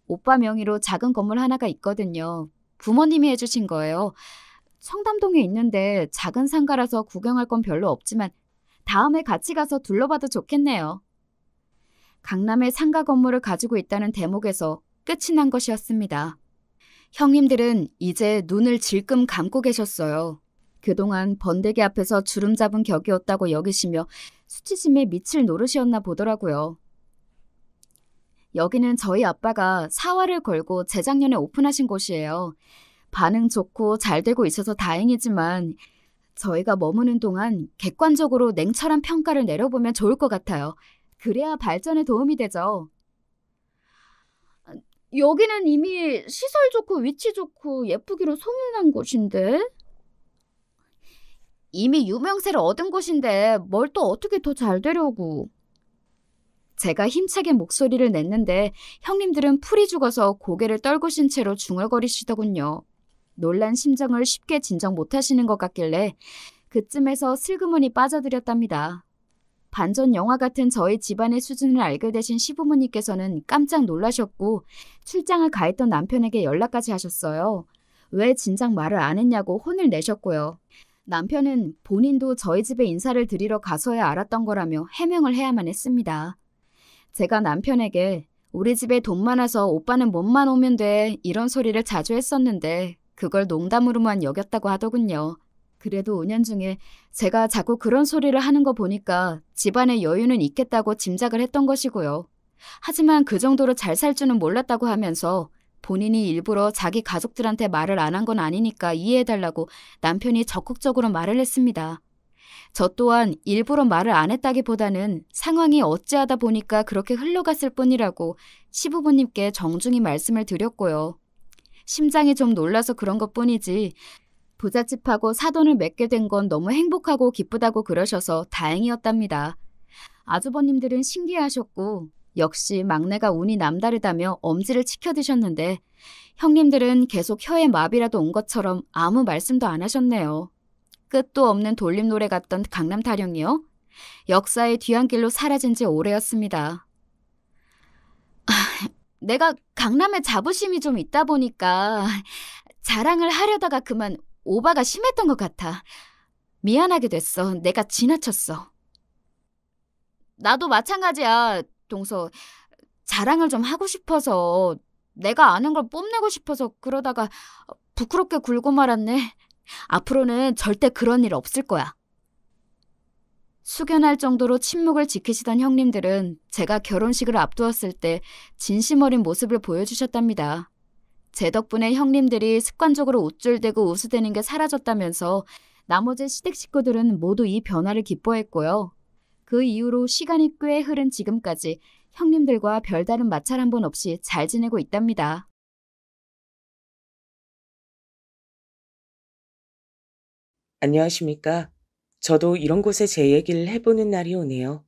오빠 명의로 작은 건물 하나가 있거든요. 부모님이 해주신 거예요. 청담동에 있는데 작은 상가라서 구경할 건 별로 없지만 다음에 같이 가서 둘러봐도 좋겠네요. 강남에 상가 건물을 가지고 있다는 대목에서 끝이 난 것이었습니다. 형님들은 이제 눈을 질끔 감고 계셨어요. 그동안 번데기 앞에서 주름 잡은 격이었다고 여기시며 수치심에 미칠 노릇이었나 보더라고요. 여기는 저희 아빠가 사활을 걸고 재작년에 오픈하신 곳이에요. 반응 좋고 잘 되고 있어서 다행이지만 저희가 머무는 동안 객관적으로 냉철한 평가를 내려보면 좋을 것 같아요. 그래야 발전에 도움이 되죠. 여기는 이미 시설 좋고 위치 좋고 예쁘기로 소문난 곳인데? 이미 유명세를 얻은 곳인데 뭘 또 어떻게 더 잘 되려고. 제가 힘차게 목소리를 냈는데 형님들은 풀이 죽어서 고개를 떨구신 채로 중얼거리시더군요. 놀란 심정을 쉽게 진정 못하시는 것 같길래 그쯤에서 슬그머니 빠져들였답니다. 반전 영화 같은 저희 집안의 수준을 알게 되신 시부모님께서는 깜짝 놀라셨고 출장을 가했던 남편에게 연락까지 하셨어요. 왜 진작 말을 안 했냐고 혼을 내셨고요. 남편은 본인도 저희 집에 인사를 드리러 가서야 알았던 거라며 해명을 해야만 했습니다. 제가 남편에게 우리 집에 돈 많아서 오빠는 몸만 오면 돼 이런 소리를 자주 했었는데 그걸 농담으로만 여겼다고 하더군요. 그래도 5년 중에 제가 자꾸 그런 소리를 하는 거 보니까 집안에 여유는 있겠다고 짐작을 했던 것이고요. 하지만 그 정도로 잘 살 줄은 몰랐다고 하면서 본인이 일부러 자기 가족들한테 말을 안 한 건 아니니까 이해해달라고 남편이 적극적으로 말을 했습니다. 저 또한 일부러 말을 안 했다기보다는 상황이 어찌하다 보니까 그렇게 흘러갔을 뿐이라고 시부모님께 정중히 말씀을 드렸고요. 심장이 좀 놀라서 그런 것뿐이지 부잣집하고 사돈을 맺게 된 건 너무 행복하고 기쁘다고 그러셔서 다행이었답니다. 아주버님들은 신기해하셨고 역시 막내가 운이 남다르다며 엄지를 치켜드셨는데 형님들은 계속 혀에 마비라도 온 것처럼 아무 말씀도 안 하셨네요. 끝도 없는 돌림노래 같던 강남 타령이요? 역사의 뒤안길로 사라진 지 오래였습니다. 내가 강남에 자부심이 좀 있다 보니까 자랑을 하려다가 그만 오바가 심했던 것 같아. 미안하게 됐어. 내가 지나쳤어. 나도 마찬가지야, 동서. 자랑을 좀 하고 싶어서 내가 아는 걸 뽐내고 싶어서 그러다가 부끄럽게 굴고 말았네. 앞으로는 절대 그런 일 없을 거야. 숙연할 정도로 침묵을 지키시던 형님들은 제가 결혼식을 앞두었을 때 진심 어린 모습을 보여주셨답니다. 제 덕분에 형님들이 습관적으로 우쭐대고 우스대는 게 사라졌다면서 나머지 시댁 식구들은 모두 이 변화를 기뻐했고요. 그 이후로 시간이 꽤 흐른 지금까지 형님들과 별다른 마찰 한 번 없이 잘 지내고 있답니다.
안녕하십니까. 저도 이런 곳에 제 얘기를 해보는 날이 오네요.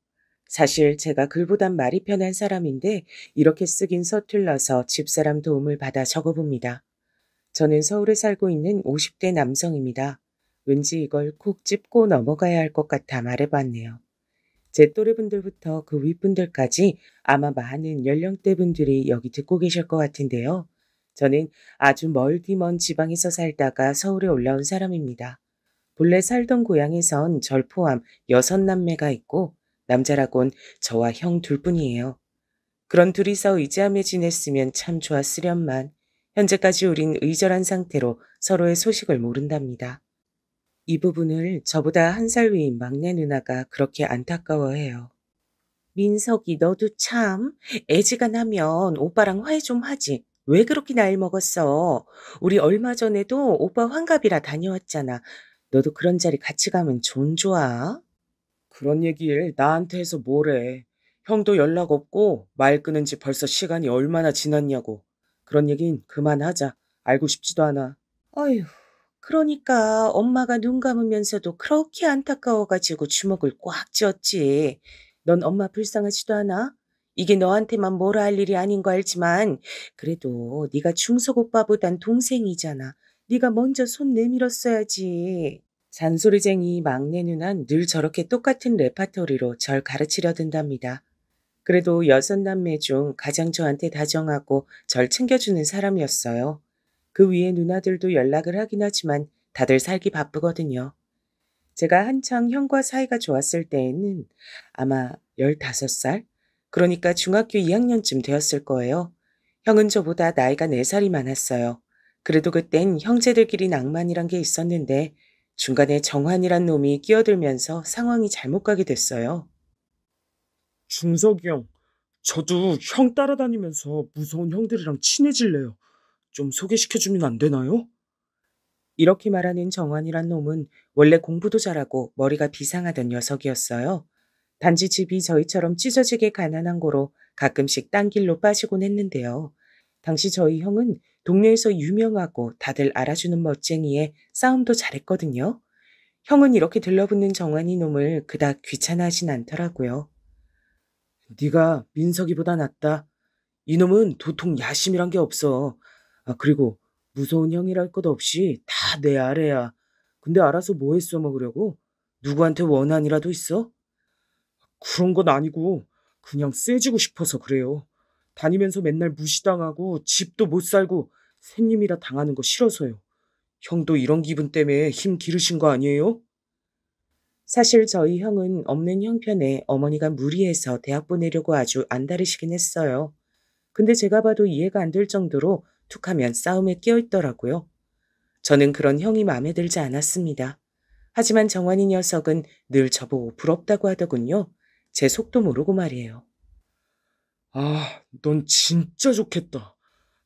사실 제가 글보단 말이 편한 사람인데 이렇게 쓰긴 서툴러서 집사람 도움을 받아 적어봅니다. 저는 서울에 살고 있는 50대 남성입니다. 왠지 이걸 콕 짚고 넘어가야 할 것 같아 말해봤네요. 제 또래분들부터 그 윗분들까지 아마 많은 연령대 분들이 여기 듣고 계실 것 같은데요. 저는 아주 멀디 먼 지방에서 살다가 서울에 올라온 사람입니다. 본래 살던 고향에선 절 포함 6남매가 있고 남자라곤 저와 형 둘뿐이에요. 그런 둘이서 의지하며 지냈으면 참 좋았으련만 현재까지 우린 의절한 상태로 서로의 소식을 모른답니다. 이 부분을 저보다 1살 위인 막내 누나가 그렇게 안타까워해요. 민석이 너도 참 애지가 나면 오빠랑 화해 좀 하지. 왜 그렇게 나이 먹었어? 우리 얼마 전에도 오빠 환갑이라 다녀왔잖아. 너도 그런 자리 같이 가면 좀 좋아? 그런 얘기를 나한테 해서 뭐래. 형도 연락 없고 말 끊은 지 벌써 시간이 얼마나 지났냐고. 그런 얘긴 그만하자. 알고 싶지도 않아. 어휴, 그러니까 엄마가 눈 감으면서도 그렇게 안타까워가지고 주먹을 꽉 쥐었지. 넌 엄마 불쌍하지도 않아? 이게 너한테만 뭐라 할 일이 아닌 거 알지만 그래도 네가 중석 오빠보단 동생이잖아. 네가 먼저 손 내밀었어야지. 잔소리쟁이 막내 누난 늘 저렇게 똑같은 레파토리로 절 가르치려 든답니다. 그래도 6남매 중 가장 저한테 다정하고 절 챙겨주는 사람이었어요. 그 위에 누나들도 연락을 하긴 하지만 다들 살기 바쁘거든요. 제가 한창 형과 사이가 좋았을 때에는 아마 15살? 그러니까 중학교 2학년쯤 되었을 거예요. 형은 저보다 나이가 4살이 많았어요. 그래도 그땐 형제들끼리 낭만이란 게 있었는데 중간에 정환이란 놈이 끼어들면서 상황이 잘못 가게 됐어요.
준석이 형, 저도 형 따라다니면서 무서운 형들이랑 친해질래요. 좀 소개시켜주면 안 되나요?
이렇게 말하는 정환이란 놈은 원래 공부도 잘하고 머리가 비상하던 녀석이었어요. 단지 집이 저희처럼 찢어지게 가난한 거로 가끔씩 딴 길로 빠지곤 했는데요. 당시 저희 형은 동네에서 유명하고 다들 알아주는 멋쟁이에 싸움도 잘했거든요. 형은 이렇게 들러붙는 정환이 놈을 그닥 귀찮아하진 않더라고요.
네가 민석이보다 낫다. 이놈은 도통 야심이란 게 없어. 아, 그리고 무서운 형이랄 것 없이 다 내 아래야. 근데 알아서 뭐에 써먹으려고? 누구한테 원한이라도 있어? 그런 건 아니고 그냥 세지고 싶어서 그래요. 다니면서 맨날 무시당하고 집도 못 살고 샌님이라 당하는 거 싫어서요. 형도 이런 기분 때문에 힘 기르신 거 아니에요?
사실 저희 형은 없는 형편에 어머니가 무리해서 대학 보내려고 아주 안달으시긴 했어요. 근데 제가 봐도 이해가 안 될 정도로 툭하면 싸움에 끼어있더라고요. 저는 그런 형이 마음에 들지 않았습니다. 하지만 정환이 녀석은 늘 저보고 부럽다고 하더군요. 제 속도 모르고 말이에요.
아, 넌 진짜 좋겠다.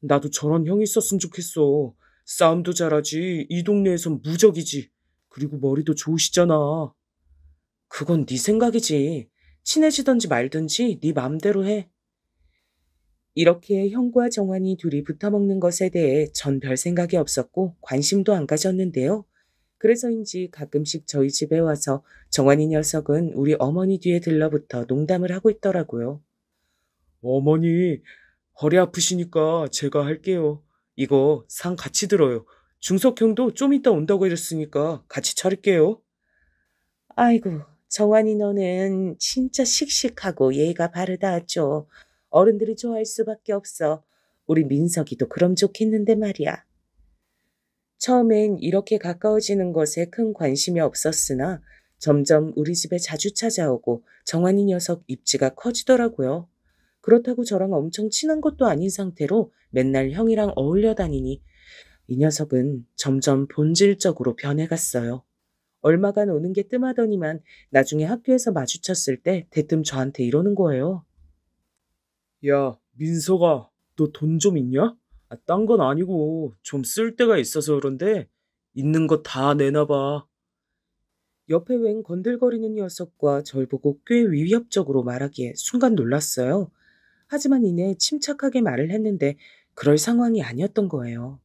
나도 저런 형이 있었으면 좋겠어. 싸움도 잘하지, 이 동네에선 무적이지. 그리고 머리도 좋으시잖아.
그건 네 생각이지. 친해지던지 말든지 네 맘대로 해. 이렇게 형과 정환이 둘이 붙어먹는 것에 대해 전 별 생각이 없었고 관심도 안 가졌는데요. 그래서인지 가끔씩 저희 집에 와서 정환이 녀석은 우리 어머니 뒤에 들러붙어 농담을 하고 있더라고요.
어머니, 허리 아프시니까 제가 할게요. 이거 상 같이 들어요. 중석 형도 좀 이따 온다고 했으니까 같이 차릴게요.
아이고, 정환이 너는 진짜 씩씩하고 예의가 바르다 하죠. 어른들이 좋아할 수밖에 없어. 우리 민석이도 그럼 좋겠는데 말이야. 처음엔 이렇게 가까워지는 것에 큰 관심이 없었으나 점점 우리 집에 자주 찾아오고 정환이 녀석 입지가 커지더라고요. 그렇다고 저랑 엄청 친한 것도 아닌 상태로 맨날 형이랑 어울려 다니니 이 녀석은 점점 본질적으로 변해갔어요. 얼마간 오는 게 뜸하더니만 나중에 학교에서 마주쳤을 때 대뜸 저한테 이러는 거예요.
야, 민서가, 너 돈 좀 있냐? 아, 딴 건 아니고 좀 쓸 데가 있어서 그런데 있는 거 다 내놔봐.
옆에 웬 건들거리는 녀석과 절 보고 꽤 위협적으로 말하기에 순간 놀랐어요. 하지만 이내 침착하게 말을 했는데 그럴 상황이 아니었던 거예요.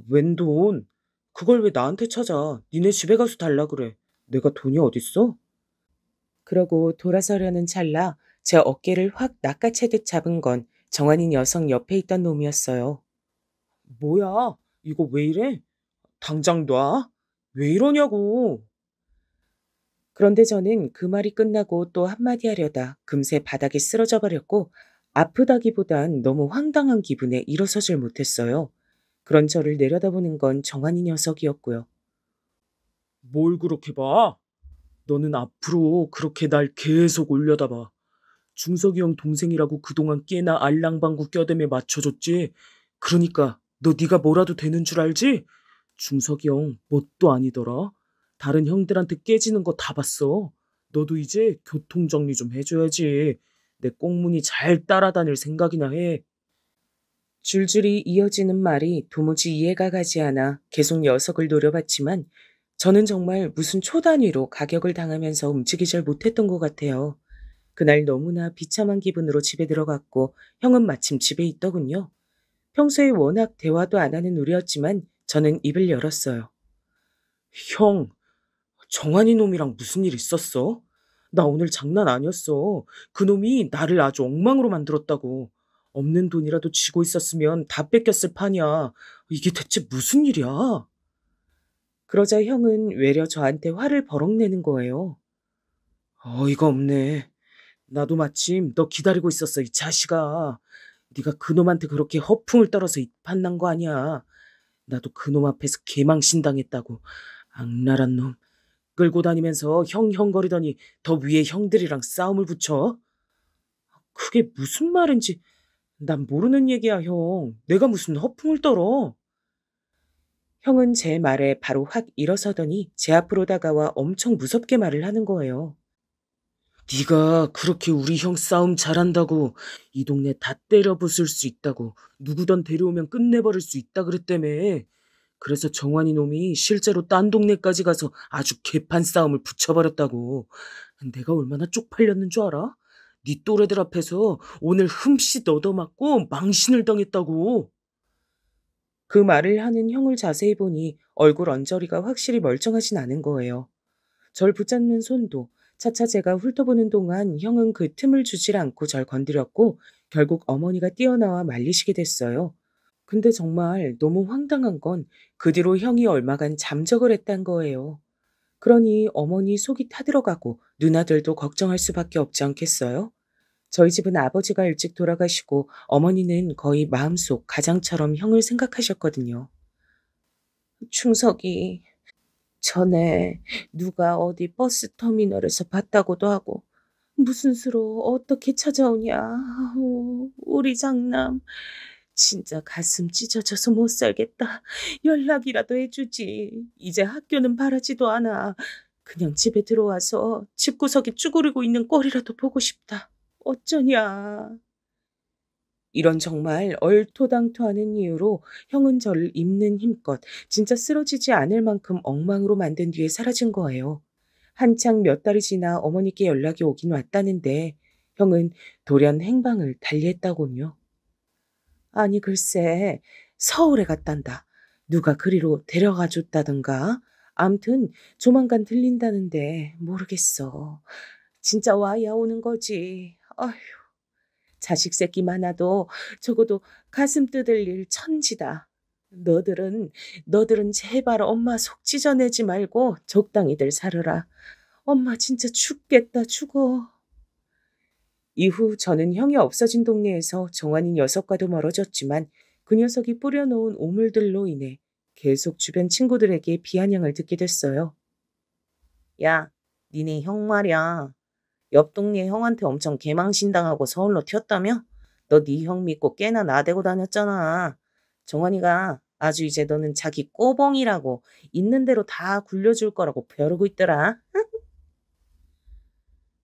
웬 돈? 그걸 왜 나한테 찾아? 니네 집에 가서 달라 그래. 내가 돈이 어딨어?
그러고 돌아서려는 찰나 제 어깨를 확 낚아채듯 잡은 건 정환이 녀석 옆에 있던 놈이었어요.
뭐야? 이거 왜 이래? 당장 놔? 왜 이러냐고.
그런데 저는 그 말이 끝나고 또 한마디 하려다 금세 바닥에 쓰러져 버렸고 아프다기보단 너무 황당한 기분에 일어서질 못했어요. 그런 저를 내려다보는 건 정한이 녀석이었고요.
뭘 그렇게 봐? 너는 앞으로 그렇게 날 계속 올려다봐. 중석이 형 동생이라고 그동안 꽤나 알랑방구 껴대며 맞춰줬지. 그러니까 너 네가 뭐라도 되는 줄 알지? 중석이 형 뭣도 아니더라. 다른 형들한테 깨지는 거 다 봤어. 너도 이제 교통정리 좀 해줘야지. 내 꽁무니 잘 따라다닐 생각이나 해.
줄줄이 이어지는 말이 도무지 이해가 가지 않아 계속 녀석을 노려봤지만 저는 정말 무슨 초단위로 가격을 당하면서 움직이질 못했던 것 같아요. 그날 너무나 비참한 기분으로 집에 들어갔고 형은 마침 집에 있더군요. 평소에 워낙 대화도 안 하는 우리였지만 저는 입을 열었어요.
형, 정한이 놈이랑 무슨 일 있었어? 나 오늘 장난 아니었어. 그 놈이 나를 아주 엉망으로 만들었다고. 없는 돈이라도 쥐고 있었으면 다 뺏겼을 판이야. 이게 대체 무슨 일이야?
그러자 형은 외려 저한테 화를 버럭 내는 거예요.
어이가 없네. 나도 마침 너 기다리고 있었어, 이 자식아. 네가 그놈한테 그렇게 허풍을 떨어서 입판 난 거 아니야. 나도 그놈 앞에서 개망신당했다고. 악랄한 놈. 끌고 다니면서 형형거리더니 더 위에 형들이랑 싸움을 붙여? 그게 무슨 말인지 난 모르는 얘기야, 형. 내가 무슨 허풍을 떨어.
형은 제 말에 바로 확 일어서더니 제 앞으로 다가와 엄청 무섭게 말을 하는 거예요.
네가 그렇게 우리 형 싸움 잘한다고 이 동네 다 때려 부술 수 있다고 누구든 데려오면 끝내버릴 수 있다 그랬다며. 그래서 정환이 놈이 실제로 딴 동네까지 가서 아주 개판 싸움을 붙여버렸다고. 내가 얼마나 쪽팔렸는 줄 알아? 네 또래들 앞에서 오늘 흠씨 얻어맞고 망신을 당했다고.
그 말을 하는 형을 자세히 보니 얼굴 언저리가 확실히 멀쩡하진 않은 거예요. 절 붙잡는 손도 차차 제가 훑어보는 동안 형은 그 틈을 주질 않고 절 건드렸고 결국 어머니가 뛰어나와 말리시게 됐어요. 근데 정말 너무 황당한 건 그 뒤로 형이 얼마간 잠적을 했단 거예요. 그러니 어머니 속이 타들어가고 누나들도 걱정할 수밖에 없지 않겠어요? 저희 집은 아버지가 일찍 돌아가시고 어머니는 거의 마음속 가장처럼 형을 생각하셨거든요. 충석이 전에 누가 어디 버스터미널에서 봤다고도 하고 무슨 수로 어떻게 찾아오냐. 아우, 우리 장남. 진짜 가슴 찢어져서 못 살겠다. 연락이라도 해주지. 이제 학교는 바라지도 않아. 그냥 집에 들어와서 집구석에 쭈그리고 있는 꼴이라도 보고 싶다. 어쩌냐. 이런 정말 얼토당토하는 이유로 형은 저를 입는 힘껏 진짜 쓰러지지 않을 만큼 엉망으로 만든 뒤에 사라진 거예요. 한창 몇 달이 지나 어머니께 연락이 오긴 왔다는데 형은 돌연 행방을 달리했다군요. 아니 글쎄 서울에 갔단다. 누가 그리로 데려가 줬다던가. 암튼 조만간 들린다는데 모르겠어. 진짜 와야 오는 거지. 아휴. 자식 새끼 많아도 적어도 가슴 뜯을 일 천지다. 너들은 제발 엄마 속 찢어내지 말고 적당히들 살으라. 엄마 진짜 죽겠다 죽어. 이후 저는 형이 없어진 동네에서 정환이 녀석과도 멀어졌지만 그 녀석이 뿌려놓은 오물들로 인해 계속 주변 친구들에게 비아냥을 듣게 됐어요. 야, 니네 형 말이야. 옆 동네 형한테 엄청 개망신당하고 서울로 튀었다며? 너 네 형 믿고 꽤나 나대고 다녔잖아. 정환이가 아주 이제 너는 자기 꼬봉이라고 있는 대로 다 굴려줄 거라고 벼르고 있더라.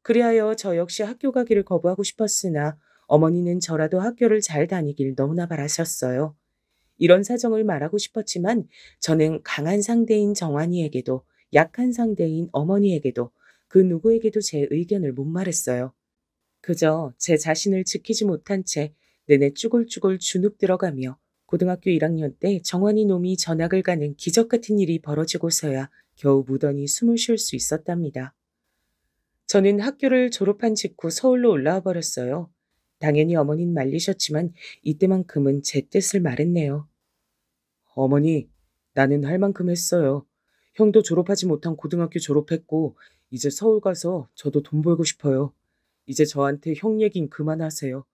그리하여 저 역시 학교 가기를 거부하고 싶었으나 어머니는 저라도 학교를 잘 다니길 너무나 바라셨어요. 이런 사정을 말하고 싶었지만 저는 강한 상대인 정환이에게도 약한 상대인 어머니에게도 그 누구에게도 제 의견을 못 말했어요. 그저 제 자신을 지키지 못한 채 내내 쭈글쭈글 주눅 들어가며 고등학교 1학년 때 정환이 놈이 전학을 가는 기적 같은 일이 벌어지고서야 겨우 무던히 숨을 쉴 수 있었답니다. 저는 학교를 졸업한 직후 서울로 올라와 버렸어요. 당연히 어머니는 말리셨지만 이때만큼은 제 뜻을 말했네요.
어머니, 나는 할 만큼 했어요. 형도 졸업하지 못한 고등학교 졸업했고 이제 서울 가서 저도 돈 벌고 싶어요. 이제 저한테 형 얘긴 그만하세요.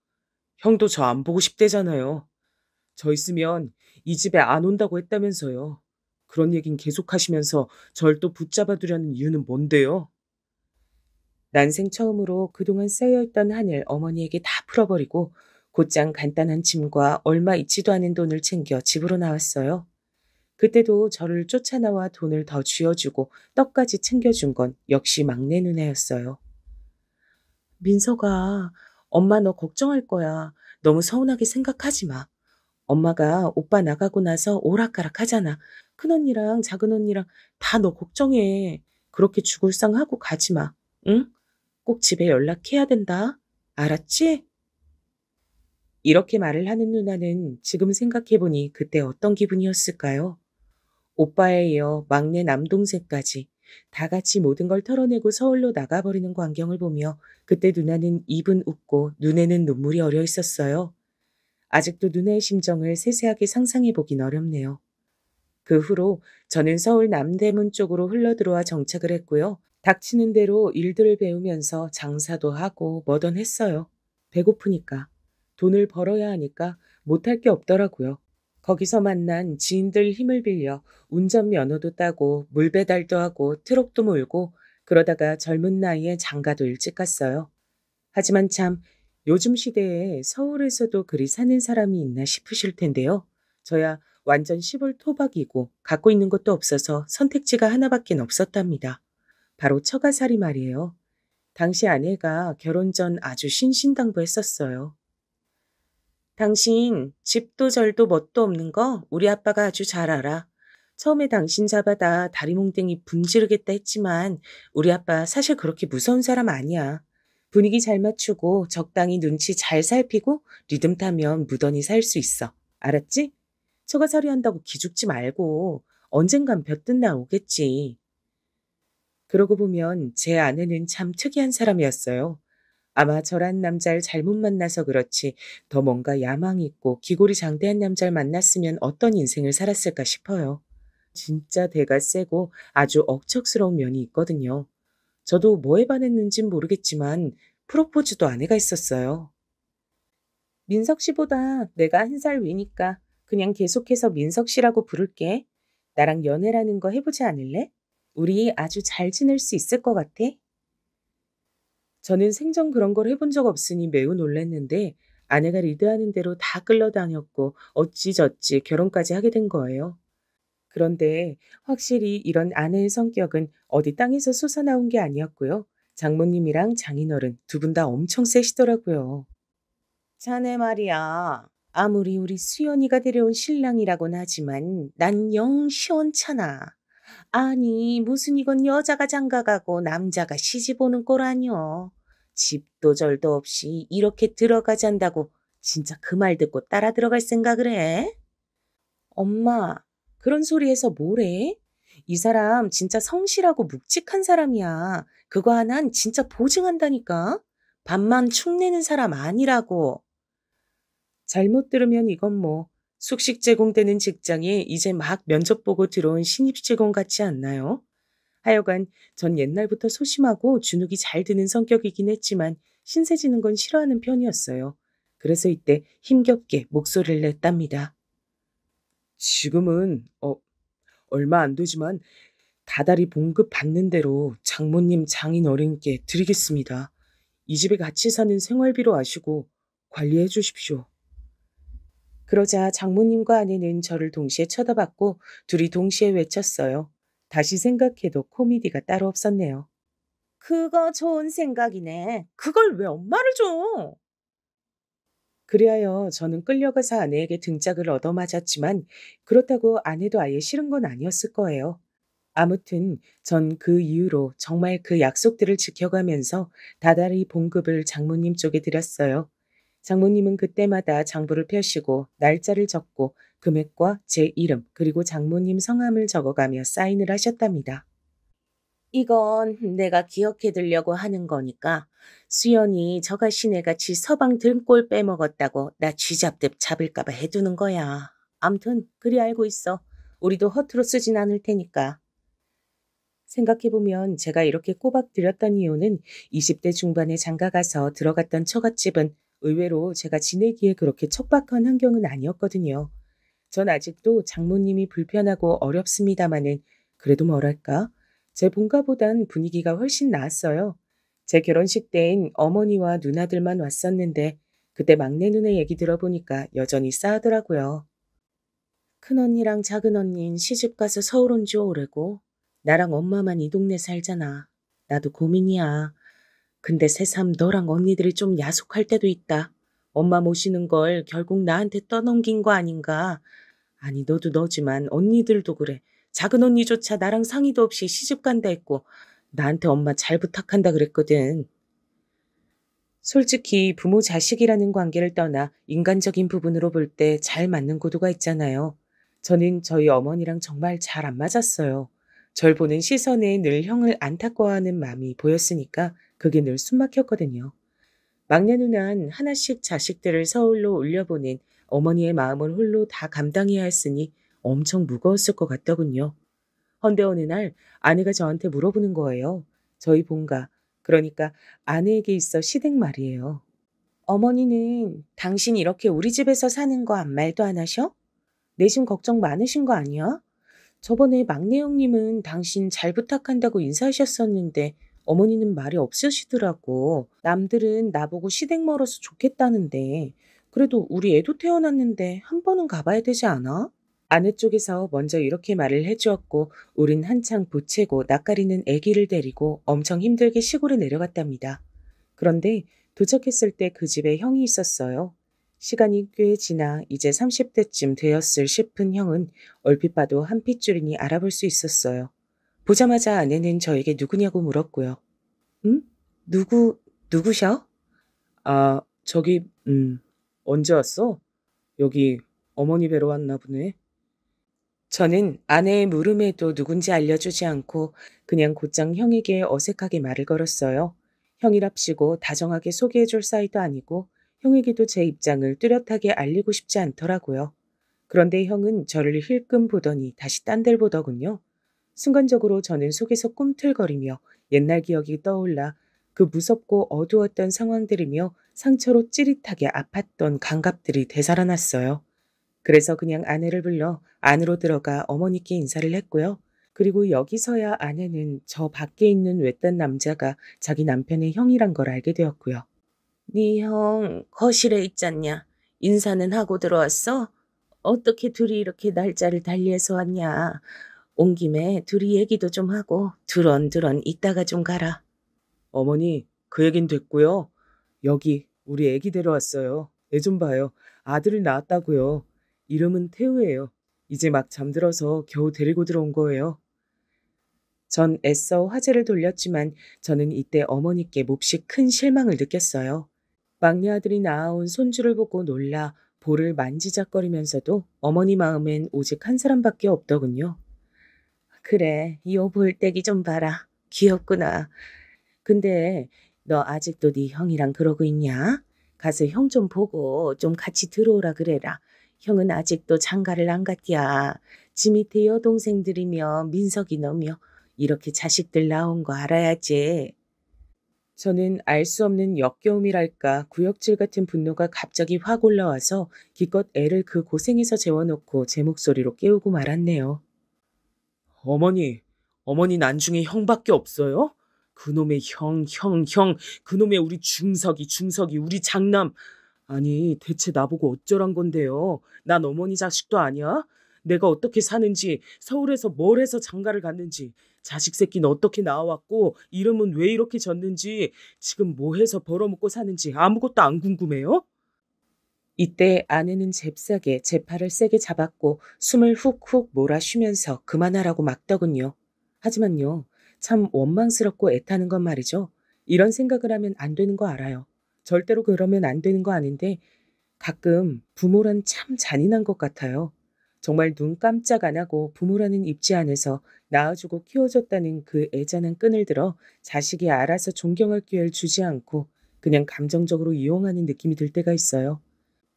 형도 저 안 보고 싶대잖아요. 저 있으면 이 집에 안 온다고 했다면서요. 그런 얘긴 계속하시면서 절 또 붙잡아 두려는 이유는 뭔데요?
난생 처음으로 그동안 쌓여있던 한을 어머니에게 다 풀어버리고 곧장 간단한 짐과 얼마 있지도 않은 돈을 챙겨 집으로 나왔어요. 그때도 저를 쫓아나와 돈을 더 쥐어주고 떡까지 챙겨준 건 역시 막내 누나였어요. 민서가 엄마 너 걱정할 거야. 너무 서운하게 생각하지 마. 엄마가 오빠 나가고 나서 오락가락 하잖아. 큰언니랑 작은언니랑 다 너 걱정해. 그렇게 죽을 상하고 가지 마. 응? 꼭 집에 연락해야 된다. 알았지? 이렇게 말을 하는 누나는 지금 생각해보니 그때 어떤 기분이었을까요? 오빠에 이어 막내 남동생까지 다 같이 모든 걸 털어내고 서울로 나가버리는 광경을 보며 그때 누나는 입은 웃고 눈에는 눈물이 어려 있었어요. 아직도 누나의 심정을 세세하게 상상해보긴 어렵네요. 그 후로 저는 서울 남대문 쪽으로 흘러들어와 정착을 했고요. 닥치는 대로 일들을 배우면서 장사도 하고 뭐든 했어요. 배고프니까. 돈을 벌어야 하니까 못할 게 없더라고요. 거기서 만난 지인들 힘을 빌려 운전면허도 따고 물배달도 하고 트럭도 몰고 그러다가 젊은 나이에 장가도 일찍 갔어요. 하지만 참 요즘 시대에 서울에서도 그리 사는 사람이 있나 싶으실 텐데요. 저야 완전 시골 토박이고 갖고 있는 것도 없어서 선택지가 하나밖엔 없었답니다. 바로 처가살이 말이에요. 당시 아내가 결혼 전 아주 신신당부했었어요. 당신 집도 절도 뭣도 없는 거 우리 아빠가 아주 잘 알아. 처음에 당신 잡아다 다리몽댕이 분지르겠다 했지만 우리 아빠 사실 그렇게 무서운 사람 아니야. 분위기 잘 맞추고 적당히 눈치 잘 살피고 리듬 타면 무던히 살 수 있어. 알았지? 처가살이 한다고 기죽지 말고 언젠간 볕든 날 오겠지. 그러고 보면 제 아내는 참 특이한 사람이었어요. 아마 저란 남자를 잘못 만나서 그렇지 더 뭔가 야망 있고 기골이 장대한 남자를 만났으면 어떤 인생을 살았을까 싶어요. 진짜 대가 세고 아주 억척스러운 면이 있거든요. 저도 뭐에 반했는진 모르겠지만 프로포즈도 아내가 했었어요. 민석 씨보다 내가 한 살 위니까 그냥 계속해서 민석 씨라고 부를게. 나랑 연애라는 거 해보지 않을래? 우리 아주 잘 지낼 수 있을 것 같아. 저는 생전 그런 걸 해본 적 없으니 매우 놀랐는데 아내가 리드하는 대로 다 끌려다녔고 어찌저찌 결혼까지 하게 된 거예요. 그런데 확실히 이런 아내의 성격은 어디 땅에서 솟아나온 게 아니었고요. 장모님이랑 장인어른 두 분 다 엄청 세시더라고요. 자네 말이야. 아무리 우리 수연이가 데려온 신랑이라곤 하지만 난 영 시원찮아. 아니 무슨 이건 여자가 장가가고 남자가 시집 오는 꼴 아니여. 집도 절도 없이 이렇게 들어가 잔다고 진짜 그 말 듣고 따라 들어갈 생각을 해? 엄마, 그런 소리 해서 뭐래? 이 사람 진짜 성실하고 묵직한 사람이야. 그거 하나는 진짜 보증한다니까. 밥만 축내는 사람 아니라고. 잘못 들으면 이건 뭐 숙식 제공되는 직장에 이제 막 면접 보고 들어온 신입 직원 같지 않나요? 하여간 전 옛날부터 소심하고 주눅이 잘 드는 성격이긴 했지만 신세 지는 건 싫어하는 편이었어요. 그래서 이때 힘겹게 목소리를 냈답니다.
지금은 얼마 안 되지만 다달이 봉급 받는 대로 장모님 장인 어른께 드리겠습니다. 이 집에 같이 사는 생활비로 아시고 관리해 주십시오.
그러자 장모님과 아내는 저를 동시에 쳐다봤고 둘이 동시에 외쳤어요. 다시 생각해도 코미디가 따로 없었네요. 그거 좋은 생각이네. 그걸 왜 엄마를 줘? 그리하여 저는 끌려가서 아내에게 등짝을 얻어맞았지만 그렇다고 아내도 아예 싫은 건 아니었을 거예요. 아무튼 전 그 이후로 정말 그 약속들을 지켜가면서 다달이 봉급을 장모님 쪽에 드렸어요. 장모님은 그때마다 장부를 펴시고 날짜를 적고 금액과 제 이름 그리고 장모님 성함을 적어가며 사인을 하셨답니다. 이건 내가 기억해 두려고 하는 거니까 수연이 저가 시내같이 서방 등골 빼먹었다고 나 쥐잡듯 잡을까 봐 해두는 거야. 암튼 그리 알고 있어. 우리도 허투루 쓰진 않을 테니까. 생각해보면 제가 이렇게 꼬박 드렸던 이유는 20대 중반에 장가가서 들어갔던 처갓집은 의외로 제가 지내기에 그렇게 척박한 환경은 아니었거든요. 전 아직도 장모님이 불편하고 어렵습니다마는 그래도 뭐랄까 제 본가보단 분위기가 훨씬 나았어요. 제 결혼식 때엔 어머니와 누나들만 왔었는데 그때 막내 누나 얘기 들어보니까 여전히 싸하더라고요. 큰언니랑 작은언니는 시집가서 서울 온 지 오래고 나랑 엄마만 이 동네 살잖아. 나도 고민이야. 근데 새삼 너랑 언니들이 좀 야속할 때도 있다. 엄마 모시는 걸 결국 나한테 떠넘긴 거 아닌가. 아니 너도 너지만 언니들도 그래. 작은 언니조차 나랑 상의도 없이 시집 간다 했고 나한테 엄마 잘 부탁한다 그랬거든. 솔직히 부모 자식이라는 관계를 떠나 인간적인 부분으로 볼 때 잘 맞는 구도가 있잖아요. 저는 저희 어머니랑 정말 잘 안 맞았어요. 절 보는 시선에 늘 형을 안타까워하는 마음이 보였으니까 그게 늘 숨막혔거든요. 막내 누나는 하나씩 자식들을 서울로 올려보낸 어머니의 마음을 홀로 다 감당해야 했으니 엄청 무거웠을 것 같더군요. 헌데 어느 날 아내가 저한테 물어보는 거예요. 저희 본가, 그러니까 아내에게 있어 시댁 말이에요. 어머니는 당신 이렇게 우리 집에서 사는 거 아무 말도 안 하셔? 내심 걱정 많으신 거 아니야? 저번에 막내 형님은 당신 잘 부탁한다고 인사하셨었는데 어머니는 말이 없으시더라고. 남들은 나보고 시댁 멀어서 좋겠다는데 그래도 우리 애도 태어났는데 한 번은 가봐야 되지 않아? 아내 쪽에서 먼저 이렇게 말을 해주었고 우린 한창 보채고 낯가리는 아기를 데리고 엄청 힘들게 시골에 내려갔답니다. 그런데 도착했을 때 그 집에 형이 있었어요. 시간이 꽤 지나 이제 30대쯤 되었을 싶은 형은 얼핏 봐도 한 핏줄이니 알아볼 수 있었어요. 보자마자 아내는 저에게 누구냐고 물었고요. 응? 누구셔?
아, 저기, 언제 왔어? 여기 어머니 뵈러 왔나 보네.
저는 아내의 물음에도 누군지 알려주지 않고 그냥 곧장 형에게 어색하게 말을 걸었어요. 형이랍시고 다정하게 소개해줄 사이도 아니고 형에게도 제 입장을 뚜렷하게 알리고 싶지 않더라고요. 그런데 형은 저를 힐끔 보더니 다시 딴 데를 보더군요. 순간적으로 저는 속에서 꿈틀거리며 옛날 기억이 떠올라 그 무섭고 어두웠던 상황들이며 상처로 찌릿하게 아팠던 감각들이 되살아났어요. 그래서 그냥 아내를 불러 안으로 들어가 어머니께 인사를 했고요. 그리고 여기서야 아내는 저 밖에 있는 외딴 남자가 자기 남편의 형이란 걸 알게 되었고요. 네 형 거실에 있잖냐? 인사는 하고 들어왔어? 어떻게 둘이 이렇게 날짜를 달리해서 왔냐? 온 김에 둘이 얘기도 좀 하고 두런두런 이따가 좀 가라.
어머니, 그 얘긴 됐고요. 여기 우리 애기 데려왔어요. 애 좀 봐요. 아들을 낳았다고요. 이름은 태우예요. 이제 막 잠들어서 겨우 데리고 들어온 거예요.
전 애써 화제를 돌렸지만 저는 이때 어머니께 몹시 큰 실망을 느꼈어요. 막내 아들이 낳아온 손주를 보고 놀라 볼을 만지작거리면서도 어머니 마음엔 오직 한 사람밖에 없더군요. 그래, 요 볼때기 좀 봐라. 귀엽구나. 근데 너 아직도 네 형이랑 그러고 있냐? 가서 형 좀 보고 좀 같이 들어오라 그래라. 형은 아직도 장가를 안 갔디야. 지 밑에 여동생들이며 민석이 너며 이렇게 자식들 나온 거 알아야지. 저는 알 수 없는 역겨움이랄까 구역질 같은 분노가 갑자기 확 올라와서 기껏 애를 그 고생에서 재워놓고 제 목소리로 깨우고 말았네요.
어머니 난중에 형밖에 없어요? 그놈의 형, 그놈의 우리 중석이, 우리 장남. 아니, 대체 나보고 어쩌란 건데요? 난 어머니 자식도 아니야? 내가 어떻게 사는지, 서울에서 뭘 해서 장가를 갔는지, 자식 새끼는 어떻게 나와왔고, 이름은 왜 이렇게 졌는지, 지금 뭐 해서 벌어먹고 사는지 아무것도 안 궁금해요?
이때 아내는 잽싸게 제 팔을 세게 잡았고 숨을 훅훅 몰아쉬면서 그만하라고 막더군요. 하지만요, 참 원망스럽고 애타는 건 말이죠. 이런 생각을 하면 안 되는 거 알아요. 절대로 그러면 안 되는 거 아는데 가끔 부모란 참 잔인한 것 같아요. 정말 눈 깜짝 안 하고 부모라는 입지 안에서 낳아주고 키워줬다는 그 애잔한 끈을 들어 자식이 알아서 존경할 기회를 주지 않고 그냥 감정적으로 이용하는 느낌이 들 때가 있어요.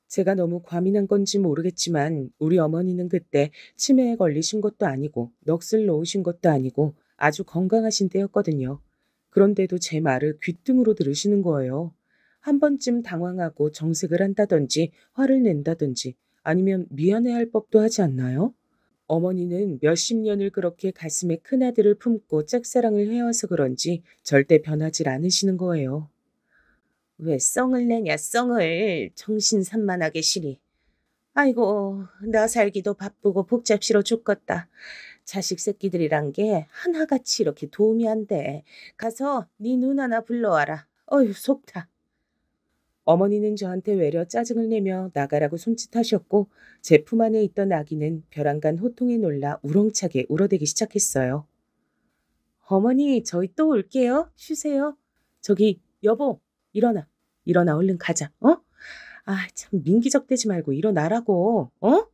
제가 너무 과민한 건지 모르겠지만 우리 어머니는 그때 치매에 걸리신 것도 아니고 넋을 놓으신 것도 아니고 아주 건강하신 때였거든요. 그런데도 제 말을 귓등으로 들으시는 거예요. 한 번쯤 당황하고 정색을 한다든지 화를 낸다든지 아니면 미안해할 법도 하지 않나요? 어머니는 몇십 년을 그렇게 가슴에 큰아들을 품고 짝사랑을 해와서 그런지 절대 변하질 않으시는 거예요. 왜 썽을 내냐 썽을 정신산만하게 시리. 아이고 나 살기도 바쁘고 복잡시러 죽겠다. 자식 새끼들이란 게 하나같이 이렇게 도움이 안 돼. 가서 네 눈 하나 불러와라. 어휴 속타. 어머니는 저한테 외려 짜증을 내며 나가라고 손짓하셨고 제 품 안에 있던 아기는 벼랑간 호통에 놀라 우렁차게 울어대기 시작했어요. 어머니 저희 또 올게요. 쉬세요. 저기 여보 일어나. 일어나 얼른 가자. 어? 아 참 민기적대지 말고 일어나라고. 어?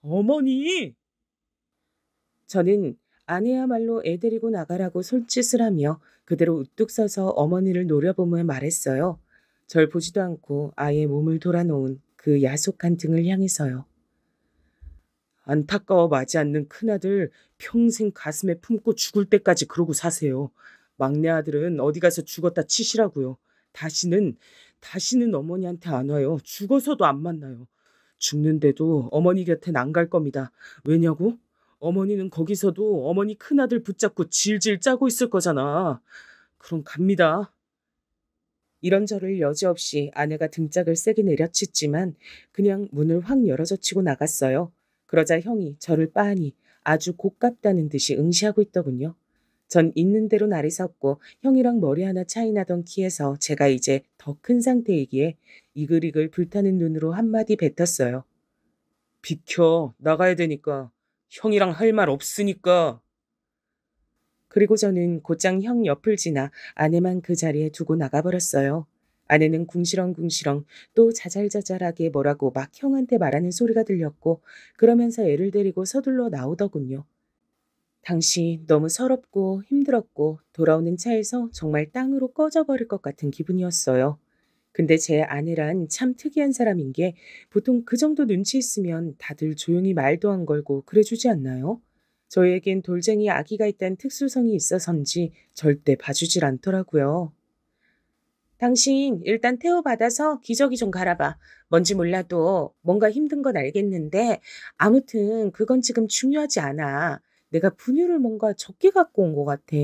어머니!
저는 아내야말로 애 데리고 나가라고 손짓을 하며 그대로 우뚝 서서 어머니를 노려보며 말했어요. 절 보지도 않고 아예 몸을 돌아놓은 그 야속한 등을 향해서요.
안타까워 마지 않는 큰아들 평생 가슴에 품고 죽을 때까지 그러고 사세요. 막내 아들은 어디 가서 죽었다 치시라고요. 다시는 어머니한테 안 와요. 죽어서도 안 만나요. 죽는데도 어머니 곁엔 안 갈 겁니다. 왜냐고? 어머니는 거기서도 어머니 큰아들 붙잡고 질질 짜고 있을 거잖아. 그럼 갑니다.
이런 저를 여지없이 아내가 등짝을 세게 내려치지만 그냥 문을 확 열어젖히고 나갔어요. 그러자 형이 저를 빤히 아주 고깝다는 듯이 응시하고 있더군요. 전 있는 대로 날이 섰고 형이랑 머리 하나 차이 나던 키에서 제가 이제 더 큰 상태이기에 이글이글 불타는 눈으로 한마디 뱉었어요.
비켜. 나가야 되니까. 형이랑 할 말 없으니까.
그리고 저는 곧장 형 옆을 지나 아내만 그 자리에 두고 나가버렸어요. 아내는 궁시렁궁시렁 또 자잘자잘하게 뭐라고 막 형한테 말하는 소리가 들렸고 그러면서 애를 데리고 서둘러 나오더군요. 당시 너무 서럽고 힘들었고 돌아오는 차에서 정말 땅으로 꺼져버릴 것 같은 기분이었어요. 근데 제 아내란 참 특이한 사람인 게 보통 그 정도 눈치 있으면 다들 조용히 말도 안 걸고 그래주지 않나요? 저희에겐 돌쟁이 아기가 있다는 특수성이 있어서인지 절대 봐주질 않더라고요. 당신 일단 태워받아서 기저귀 좀 갈아봐. 뭔지 몰라도 뭔가 힘든 건 알겠는데 아무튼 그건 지금 중요하지 않아. 내가 분유를 뭔가 적게 갖고 온 것 같아.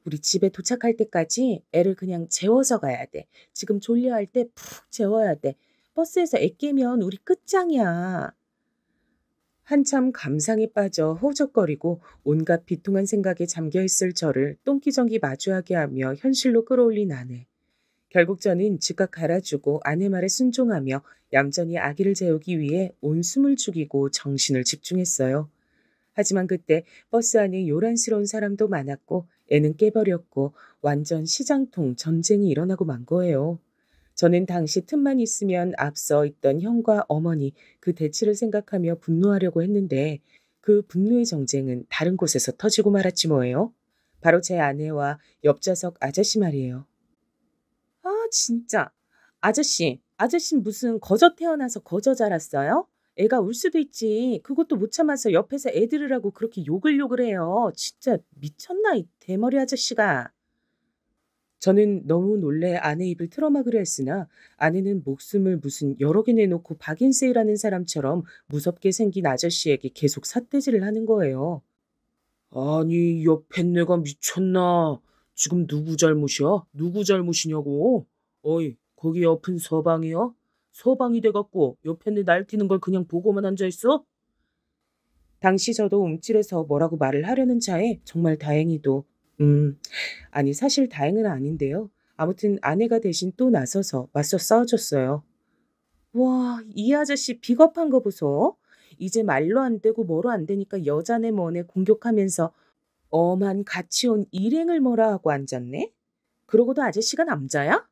우리 집에 도착할 때까지 애를 그냥 재워서 가야 돼. 지금 졸려할 때 푹 재워야 돼. 버스에서 애 깨면 우리 끝장이야. 한참 감상에 빠져 허우적거리고 온갖 비통한 생각에 잠겨있을 저를 똥기정기 마주하게 하며 현실로 끌어올린 아내. 결국 저는 즉각 갈아주고 아내 말에 순종하며 얌전히 아기를 재우기 위해 온 숨을 죽이고 정신을 집중했어요. 하지만 그때 버스 안에 요란스러운 사람도 많았고 애는 깨버렸고 완전 시장통 전쟁이 일어나고 만 거예요. 저는 당시 틈만 있으면 앞서 있던 형과 어머니 그 대치를 생각하며 분노하려고 했는데 그 분노의 정쟁은 다른 곳에서 터지고 말았지 뭐예요. 바로 제 아내와 옆좌석 아저씨 말이에요. 아, 진짜. 아저씨 무슨 거저 태어나서 거저 자랐어요? 애가 울 수도 있지. 그것도 못 참아서 옆에서 애 들으라고 그렇게 욕을 해요. 진짜 미쳤나, 이 대머리 아저씨가. 저는 너무 놀래 아내 입을 틀어막으려 했으나 아내는 목숨을 무슨 여러 개 내놓고 박인세이라는 사람처럼 무섭게 생긴 아저씨에게 계속 삿대질을 하는 거예요.
아니, 옆에 내가 미쳤나? 지금 누구 잘못이야? 누구 잘못이냐고? 어이, 거기 옆은 서방이야? 서방이 돼갖고 옆에 내 날뛰는 걸 그냥 보고만 앉아있어?
당시 저도 움찔해서 뭐라고 말을 하려는 차에 정말 다행히도 아니 사실 다행은 아닌데요. 아무튼 아내가 대신 또 나서서 맞서 싸워줬어요. 와, 이 아저씨 비겁한 거 보소. 이제 말로 안 되고 뭐로 안 되니까 여자네 뭐네 공격하면서 엄한 같이 온 일행을 뭐라 하고 앉았네? 그러고도 아저씨가 남자야?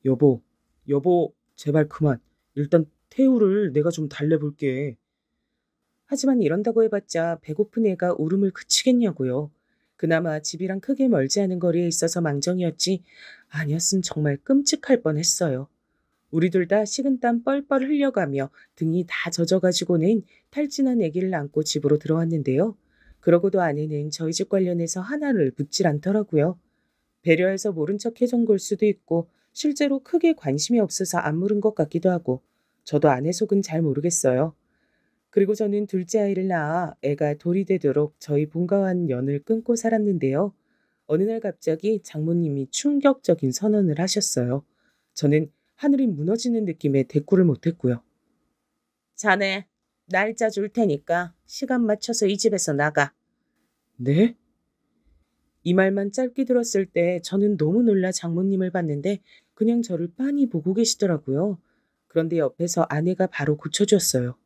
여보, 여보, 제발 그만. 일단 태우를 내가 좀 달래볼게.
하지만 이런다고 해봤자 배고픈 애가 울음을 그치겠냐고요. 그나마 집이랑 크게 멀지 않은 거리에 있어서 망정이었지 아니었으면 정말 끔찍할 뻔했어요. 우리 둘 다 식은땀 뻘뻘 흘려가며 등이 다 젖어가지고는 탈진한 아기를 안고 집으로 들어왔는데요. 그러고도 아내는 저희 집 관련해서 하나를 묻질 않더라고요. 배려해서 모른 척 해준 걸 수도 있고 실제로 크게 관심이 없어서 안 물은 것 같기도 하고 저도 아내 속은 잘 모르겠어요. 그리고 저는 둘째 아이를 낳아 애가 돌이 되도록 저희 본가와는 연을 끊고 살았는데요. 어느 날 갑자기 장모님이 충격적인 선언을 하셨어요. 저는 하늘이 무너지는 느낌에 대꾸를 못했고요. 자네, 날짜 줄 테니까 시간 맞춰서 이 집에서 나가.
네?
이 말만 짧게 들었을 때 저는 너무 놀라 장모님을 봤는데 그냥 저를 빤히 보고 계시더라고요. 그런데 옆에서 아내가 바로 고쳐줬어요.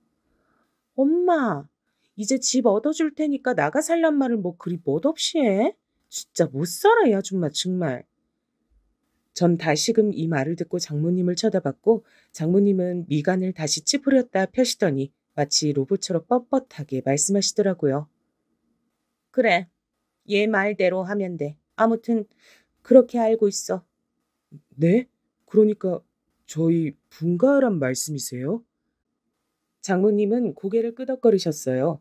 엄마, 이제 집 얻어줄 테니까 나가 살란 말을 뭐 그리 멋없이 해? 진짜 못 살아, 이 아줌마 정말. 전 다시금 이 말을 듣고 장모님을 쳐다봤고 장모님은 미간을 다시 찌푸렸다 펴시더니 마치 로봇처럼 뻣뻣하게 말씀하시더라고요. 그래, 얘 말대로 하면 돼. 아무튼 그렇게 알고 있어.
네? 그러니까 저희 분가란 말씀이세요?
장모님은 고개를 끄덕거리셨어요.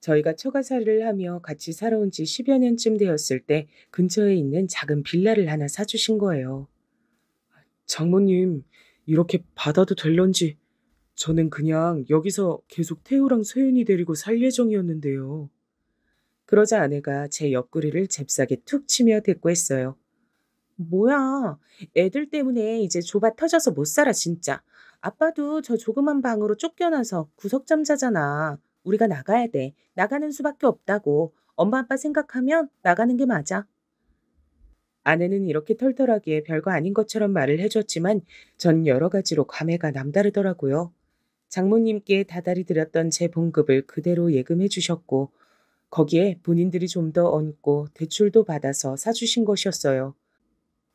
저희가 처가살이를 하며 같이 살아온 지 10여 년쯤 되었을 때 근처에 있는 작은 빌라를 하나 사주신 거예요.
장모님, 이렇게 받아도 될런지. 저는 그냥 여기서 계속 태우랑 소연이 데리고 살 예정이었는데요.
그러자 아내가 제 옆구리를 잽싸게 툭 치며 대꾸했어요. 뭐야, 애들 때문에 이제 좁아 터져서 못 살아 진짜. 아빠도 저 조그만 방으로 쫓겨나서 구석잠 자잖아. 우리가 나가야 돼. 나가는 수밖에 없다고. 엄마 아빠 생각하면 나가는 게 맞아. 아내는 이렇게 털털하게 별거 아닌 것처럼 말을 해줬지만 전 여러 가지로 감회가 남다르더라고요. 장모님께 다달이 드렸던 제 봉급을 그대로 예금해 주셨고 거기에 본인들이 좀 더 얹고 대출도 받아서 사주신 것이었어요.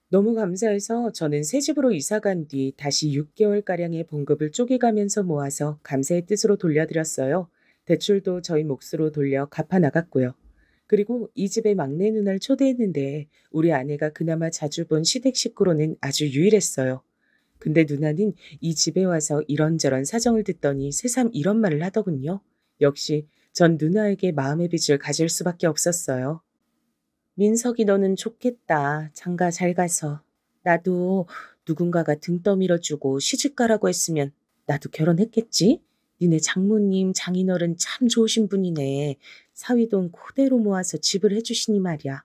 너무 감사해서 저는 새 집으로 이사 간 뒤 다시 6개월가량의 봉급을 쪼개가면서 모아서 감사의 뜻으로 돌려드렸어요. 대출도 저희 몫으로 돌려 갚아 나갔고요. 그리고 이 집에 막내 누나를 초대했는데 우리 아내가 그나마 자주 본 시댁 식구로는 아주 유일했어요. 근데 누나는 이 집에 와서 이런저런 사정을 듣더니 새삼 이런 말을 하더군요. 역시 전 누나에게 마음의 빚을 가질 수밖에 없었어요. 민석이 너는 좋겠다. 장가 잘 가서. 나도 누군가가 등 떠밀어주고 시집가라고 했으면 나도 결혼했겠지? 니네 장모님, 장인어른 참 좋으신 분이네. 사위돈 그대로 모아서 집을 해주시니 말이야.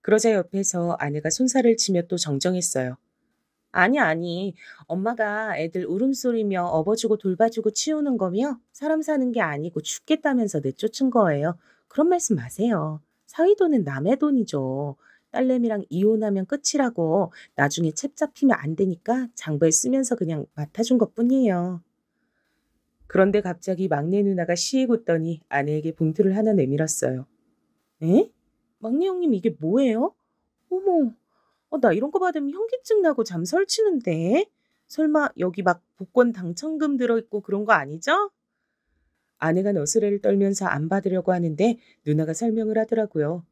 그러자 옆에서 아내가 손살을 치며 또 정정했어요. 아니. 엄마가 애들 울음소리며 업어주고 돌봐주고 치우는 거며 사람 사는 게 아니고 죽겠다면서 내쫓은 거예요. 그런 말씀 마세요. 사위돈은 남의 돈이죠. 딸내미랑 이혼하면 끝이라고 나중에 책 잡히면 안 되니까 장부에 쓰면서 그냥 맡아준 것뿐이에요. 그런데 갑자기 막내 누나가 시익 웃더니 아내에게 봉투를 하나 내밀었어요. 에? 막내 형님 이게 뭐예요? 어머. 나 이런 거 받으면 현기증 나고 잠 설치는데. 설마 여기 막 복권 당첨금 들어있고 그런 거 아니죠? 아내가 너스레를 떨면서 안 받으려고 하는데 누나가 설명을 하더라고요.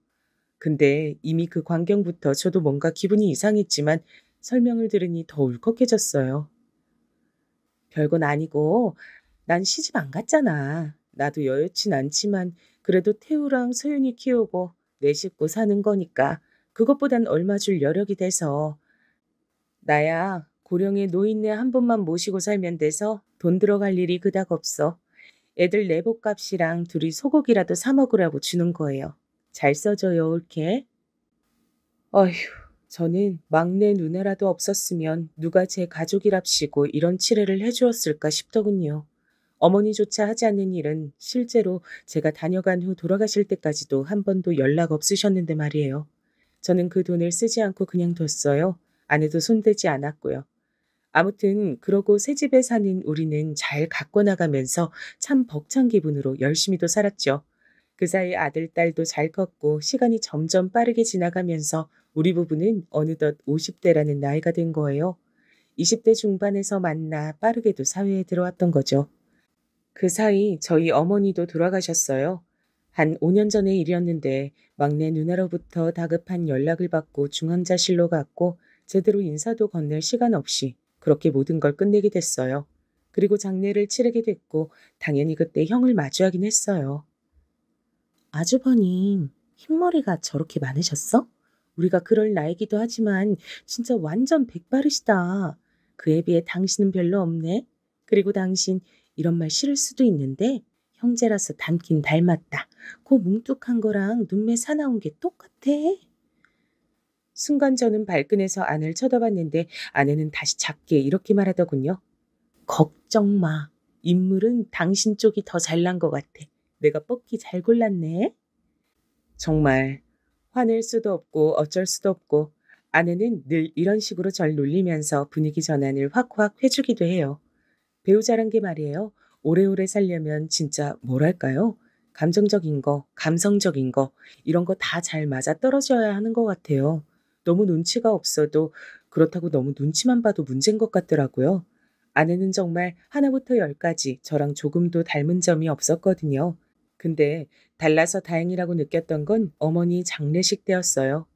근데 이미 그 광경부터 저도 뭔가 기분이 이상했지만 설명을 들으니 더 울컥해졌어요. 별건 아니고 난 시집 안 갔잖아. 나도 여유진 않지만 그래도 태우랑 소윤이 키우고 내 식구 사는 거니까 그것보단 얼마 줄 여력이 돼서. 나야 고령의 노인네 한 분만 모시고 살면 돼서 돈 들어갈 일이 그닥 없어. 애들 내복값이랑 둘이 소고기라도 사 먹으라고 주는 거예요. 잘 써줘요, 옳게. 어휴, 저는 막내 누나라도 없었으면 누가 제 가족이랍시고 이런 치레를 해주었을까 싶더군요. 어머니조차 하지 않는 일은 실제로 제가 다녀간 후 돌아가실 때까지도 한 번도 연락 없으셨는데 말이에요. 저는 그 돈을 쓰지 않고 그냥 뒀어요. 아내도 손대지 않았고요. 아무튼 그러고 새 집에 사는 우리는 잘 갖고 나가면서 참 벅찬 기분으로 열심히도 살았죠. 그 사이 아들, 딸도 잘 컸고 시간이 점점 빠르게 지나가면서 우리 부부는 어느덧 50대라는 나이가 된 거예요. 20대 중반에서 만나 빠르게도 사회에 들어왔던 거죠. 그 사이 저희 어머니도 돌아가셨어요. 한 5년 전의 일이었는데 막내 누나로부터 다급한 연락을 받고 중환자실로 갔고 제대로 인사도 건넬 시간 없이 그렇게 모든 걸 끝내게 됐어요. 그리고 장례를 치르게 됐고 당연히 그때 형을 마주하긴 했어요. 아주버님, 흰머리가 저렇게 많으셨어? 우리가 그럴 나이기도 하지만 진짜 완전 백바르시다. 그에 비해 당신은 별로 없네. 그리고 당신 이런 말 싫을 수도 있는데 형제라서 닮긴 닮았다. 그 뭉툭한 거랑 눈매 사나운 게 똑같아. 순간 저는 발끈해서 아내를 쳐다봤는데 아내는 다시 작게 이렇게 말하더군요. 걱정 마. 인물은 당신 쪽이 더 잘난 것 같아. 내가 뽑기 잘 골랐네. 정말 화낼 수도 없고 어쩔 수도 없고 아내는 늘 이런 식으로 절 놀리면서 분위기 전환을 확확 해주기도 해요. 배우자란 게 말이에요. 오래오래 살려면 진짜 뭐랄까요? 감정적인 거, 감성적인 거 이런 거 다 잘 맞아 떨어져야 하는 것 같아요. 너무 눈치가 없어도 그렇다고 너무 눈치만 봐도 문제인 것 같더라고요. 아내는 정말 하나부터 열까지 저랑 조금도 닮은 점이 없었거든요. 근데 달라서 다행이라고 느꼈던 건 어머니 장례식 때였어요.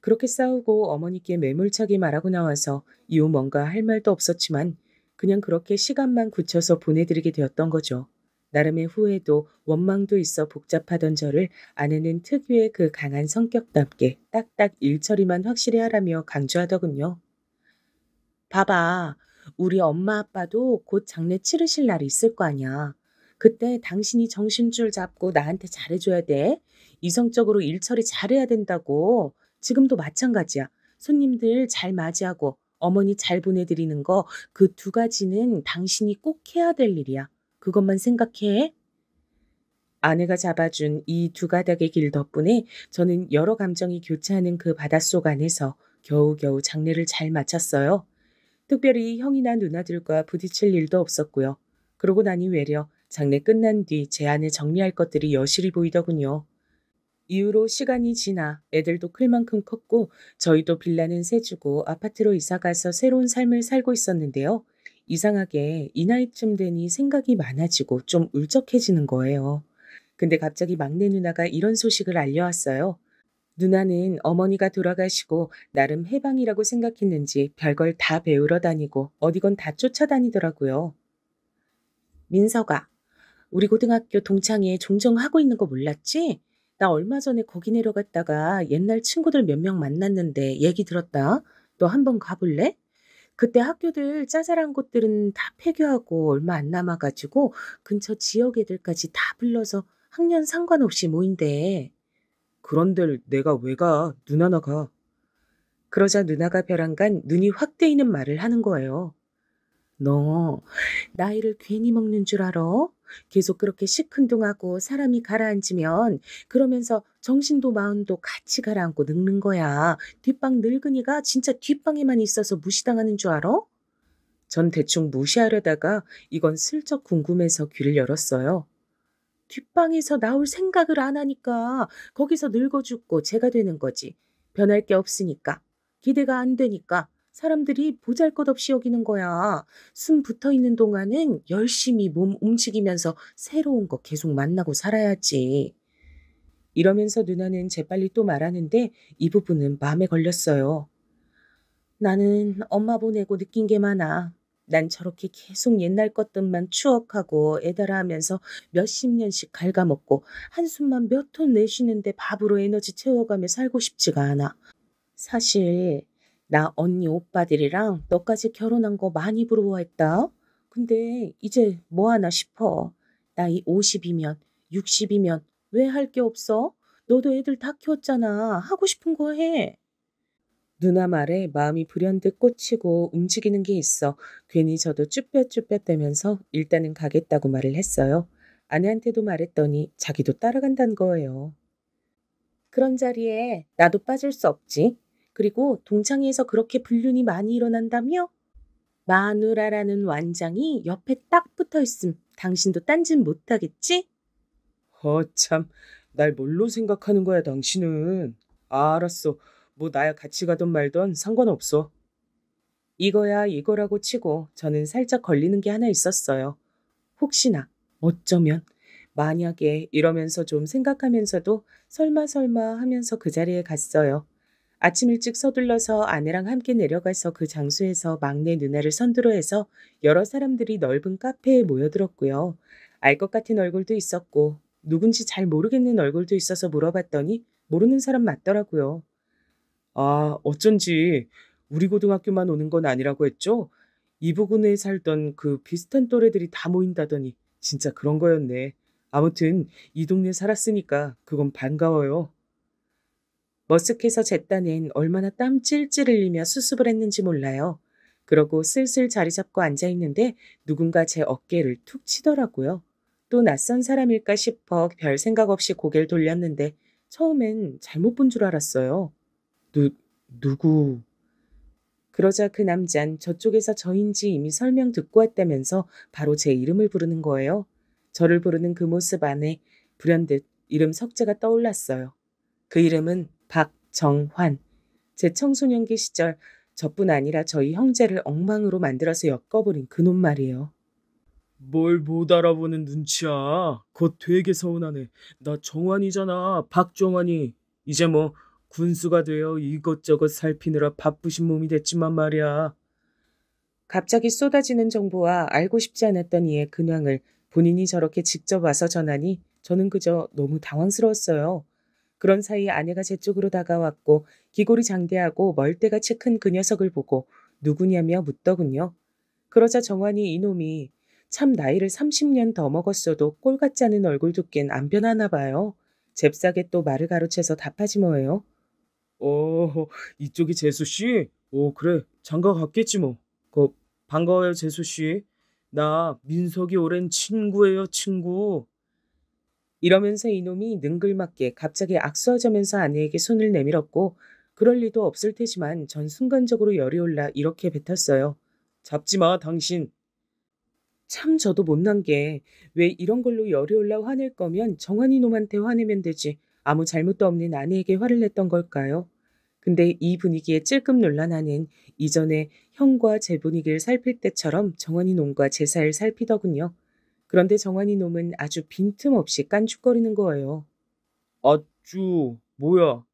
그렇게 싸우고 어머니께 매몰차게 말하고 나와서 이후 뭔가 할 말도 없었지만 그냥 그렇게 시간만 굳혀서 보내드리게 되었던 거죠. 나름의 후회도 원망도 있어 복잡하던 저를 아내는 특유의 그 강한 성격답게 딱딱 일처리만 확실히 하라며 강조하더군요. 봐봐. 우리 엄마 아빠도 곧 장례 치르실 날이 있을 거 아니야. 그때 당신이 정신줄 잡고 나한테 잘해줘야 돼. 이성적으로 일 처리 잘해야 된다고. 지금도 마찬가지야. 손님들 잘 맞이하고 어머니 잘 보내드리는 거 그 두 가지는 당신이 꼭 해야 될 일이야. 그것만 생각해. 아내가 잡아준 이 두 가닥의 길 덕분에 저는 여러 감정이 교차하는 그 바닷속 안에서 겨우겨우 장례를 잘 마쳤어요. 특별히 형이나 누나들과 부딪힐 일도 없었고요. 그러고 나니 외려 장례 끝난 뒤 제 안에 정리할 것들이 여실히 보이더군요. 이후로 시간이 지나 애들도 클 만큼 컸고 저희도 빌라는 세주고 아파트로 이사가서 새로운 삶을 살고 있었는데요. 이상하게 이 나이쯤 되니 생각이 많아지고 좀 울적해지는 거예요. 근데 갑자기 막내 누나가 이런 소식을 알려왔어요. 누나는 어머니가 돌아가시고 나름 해방이라고 생각했는지 별걸 다 배우러 다니고 어디건 다 쫓아다니더라고요. 민서가, 우리 고등학교 동창회 종종 하고 있는 거 몰랐지? 나 얼마 전에 거기 내려갔다가 옛날 친구들 몇 명 만났는데 얘기 들었다. 너 한번 가볼래? 그때 학교들 짜잘한 곳들은 다 폐교하고 얼마 안 남아가지고 근처 지역 애들까지 다 불러서 학년 상관없이 모인대.
그런 데를 내가 왜 가? 누나나 가.
그러자 누나가 벼랑간 눈이 확 뜨이는 말을 하는 거예요. 너 나이를 괜히 먹는 줄 알아? 계속 그렇게 시큰둥하고 사람이 가라앉으면 그러면서 정신도 마음도 같이 가라앉고 늙는 거야. 뒷방 늙은이가 진짜 뒷방에만 있어서 무시당하는 줄 알아? 전 대충 무시하려다가 이건 슬쩍 궁금해서 귀를 열었어요. 뒷방에서 나올 생각을 안 하니까 거기서 늙어 죽고 제가 되는 거지. 변할 게 없으니까. 기대가 안 되니까. 사람들이 보잘것없이 여기는 거야. 숨 붙어 있는 동안은 열심히 몸 움직이면서 새로운 거 계속 만나고 살아야지. 이러면서 누나는 재빨리 또 말하는데 이 부분은 마음에 걸렸어요. 나는 엄마 보내고 느낀 게 많아. 난 저렇게 계속 옛날 것들만 추억하고 애달아 하면서 몇십 년씩 갉아먹고 한숨만 몇 톤 내쉬는데 밥으로 에너지 채워가며 살고 싶지가 않아. 사실 나 언니 오빠들이랑 너까지 결혼한 거 많이 부러워했다. 근데 이제 뭐 하나 싶어. 나이 50이면 60이면 왜 할 게 없어? 너도 애들 다 키웠잖아. 하고 싶은 거 해. 누나 말에 마음이 불현듯 꽂히고 움직이는 게 있어 괜히 저도 쭈뼛쭈뼛대면서 일단은 가겠다고 말을 했어요. 아내한테도 말했더니 자기도 따라간다는 거예요. 그런 자리에 나도 빠질 수 없지. 그리고 동창회에서 그렇게 불륜이 많이 일어난다며? 마누라라는 완장이 옆에 딱 붙어 있음. 당신도 딴짓 못하겠지?
참, 날 뭘로 생각하는 거야, 당신은. 알았어. 뭐 나야 같이 가던 말던 상관없어.
이거야 이거라고 치고 저는 살짝 걸리는 게 하나 있었어요. 혹시나, 어쩌면, 만약에 이러면서 좀 생각하면서도 설마 하면서 그 자리에 갔어요. 아침 일찍 서둘러서 아내랑 함께 내려가서 그 장소에서 막내 누나를 선두로 해서 여러 사람들이 넓은 카페에 모여들었고요. 알 것 같은 얼굴도 있었고 누군지 잘 모르겠는 얼굴도 있어서 물어봤더니 모르는 사람 맞더라고요.
어쩐지 우리 고등학교만 오는 건 아니라고 했죠? 이 부근에 살던 그 비슷한 또래들이 다 모인다더니 진짜 그런 거였네. 아무튼 이 동네 살았으니까 그건 반가워요.
머쓱해서 제 딴엔 얼마나 땀 찔찔 흘리며 수습을 했는지 몰라요. 그러고 슬슬 자리 잡고 앉아있는데 누군가 제 어깨를 툭 치더라고요. 또 낯선 사람일까 싶어 별 생각 없이 고개를 돌렸는데 처음엔 잘못 본 줄 알았어요.
누구?
그러자 그 남잔 저쪽에서 저인지 이미 설명 듣고 왔다면서 바로 제 이름을 부르는 거예요. 저를 부르는 그 모습 안에 불현듯 이름 석자가 떠올랐어요. 그 이름은 박정환. 제 청소년기 시절 저뿐 아니라 저희 형제를 엉망으로 만들어서 엮어버린 그놈 말이에요.
뭘 못 알아보는 눈치야. 그거 되게 서운하네. 나 정환이잖아. 박정환이. 이제 뭐 군수가 되어 이것저것 살피느라 바쁘신 몸이 됐지만 말이야.
갑자기 쏟아지는 정보와 알고 싶지 않았던 이의 근황을 본인이 저렇게 직접 와서 전하니 저는 그저 너무 당황스러웠어요. 그런 사이 아내가 제 쪽으로 다가왔고 기골이 장대하고 멀대같이 큰 그 녀석을 보고 누구냐며 묻더군요. 그러자 정환이 이놈이 참 나이를 30년 더 먹었어도 꼴 같지 않은 얼굴 두께는 안 변하나 봐요. 잽싸게 또 말을 가로채서 답하지 뭐예요.
이쪽이 재수 씨? 그래. 장가 갔겠지 뭐. 반가워요, 재수 씨. 나 민석이 오랜 친구예요, 친구.
이러면서 이놈이 능글맞게 갑자기 악수하자면서 아내에게 손을 내밀었고 그럴 리도 없을 테지만 전 순간적으로 열이 올라 이렇게 뱉었어요.
잡지 마, 당신.
참 저도 못난 게 왜 이런 걸로 열이 올라 화낼 거면 정환이 놈한테 화내면 되지 아무 잘못도 없는 아내에게 화를 냈던 걸까요? 근데 이 분위기에 찔끔 놀란 나는 이전에 형과 제 분위기를 살필 때처럼 정환이 놈과 제 사이를 살피더군요. 그런데 정환이 놈은 아주 빈틈없이 깐죽거리는 거예요.
아쭈, 뭐야?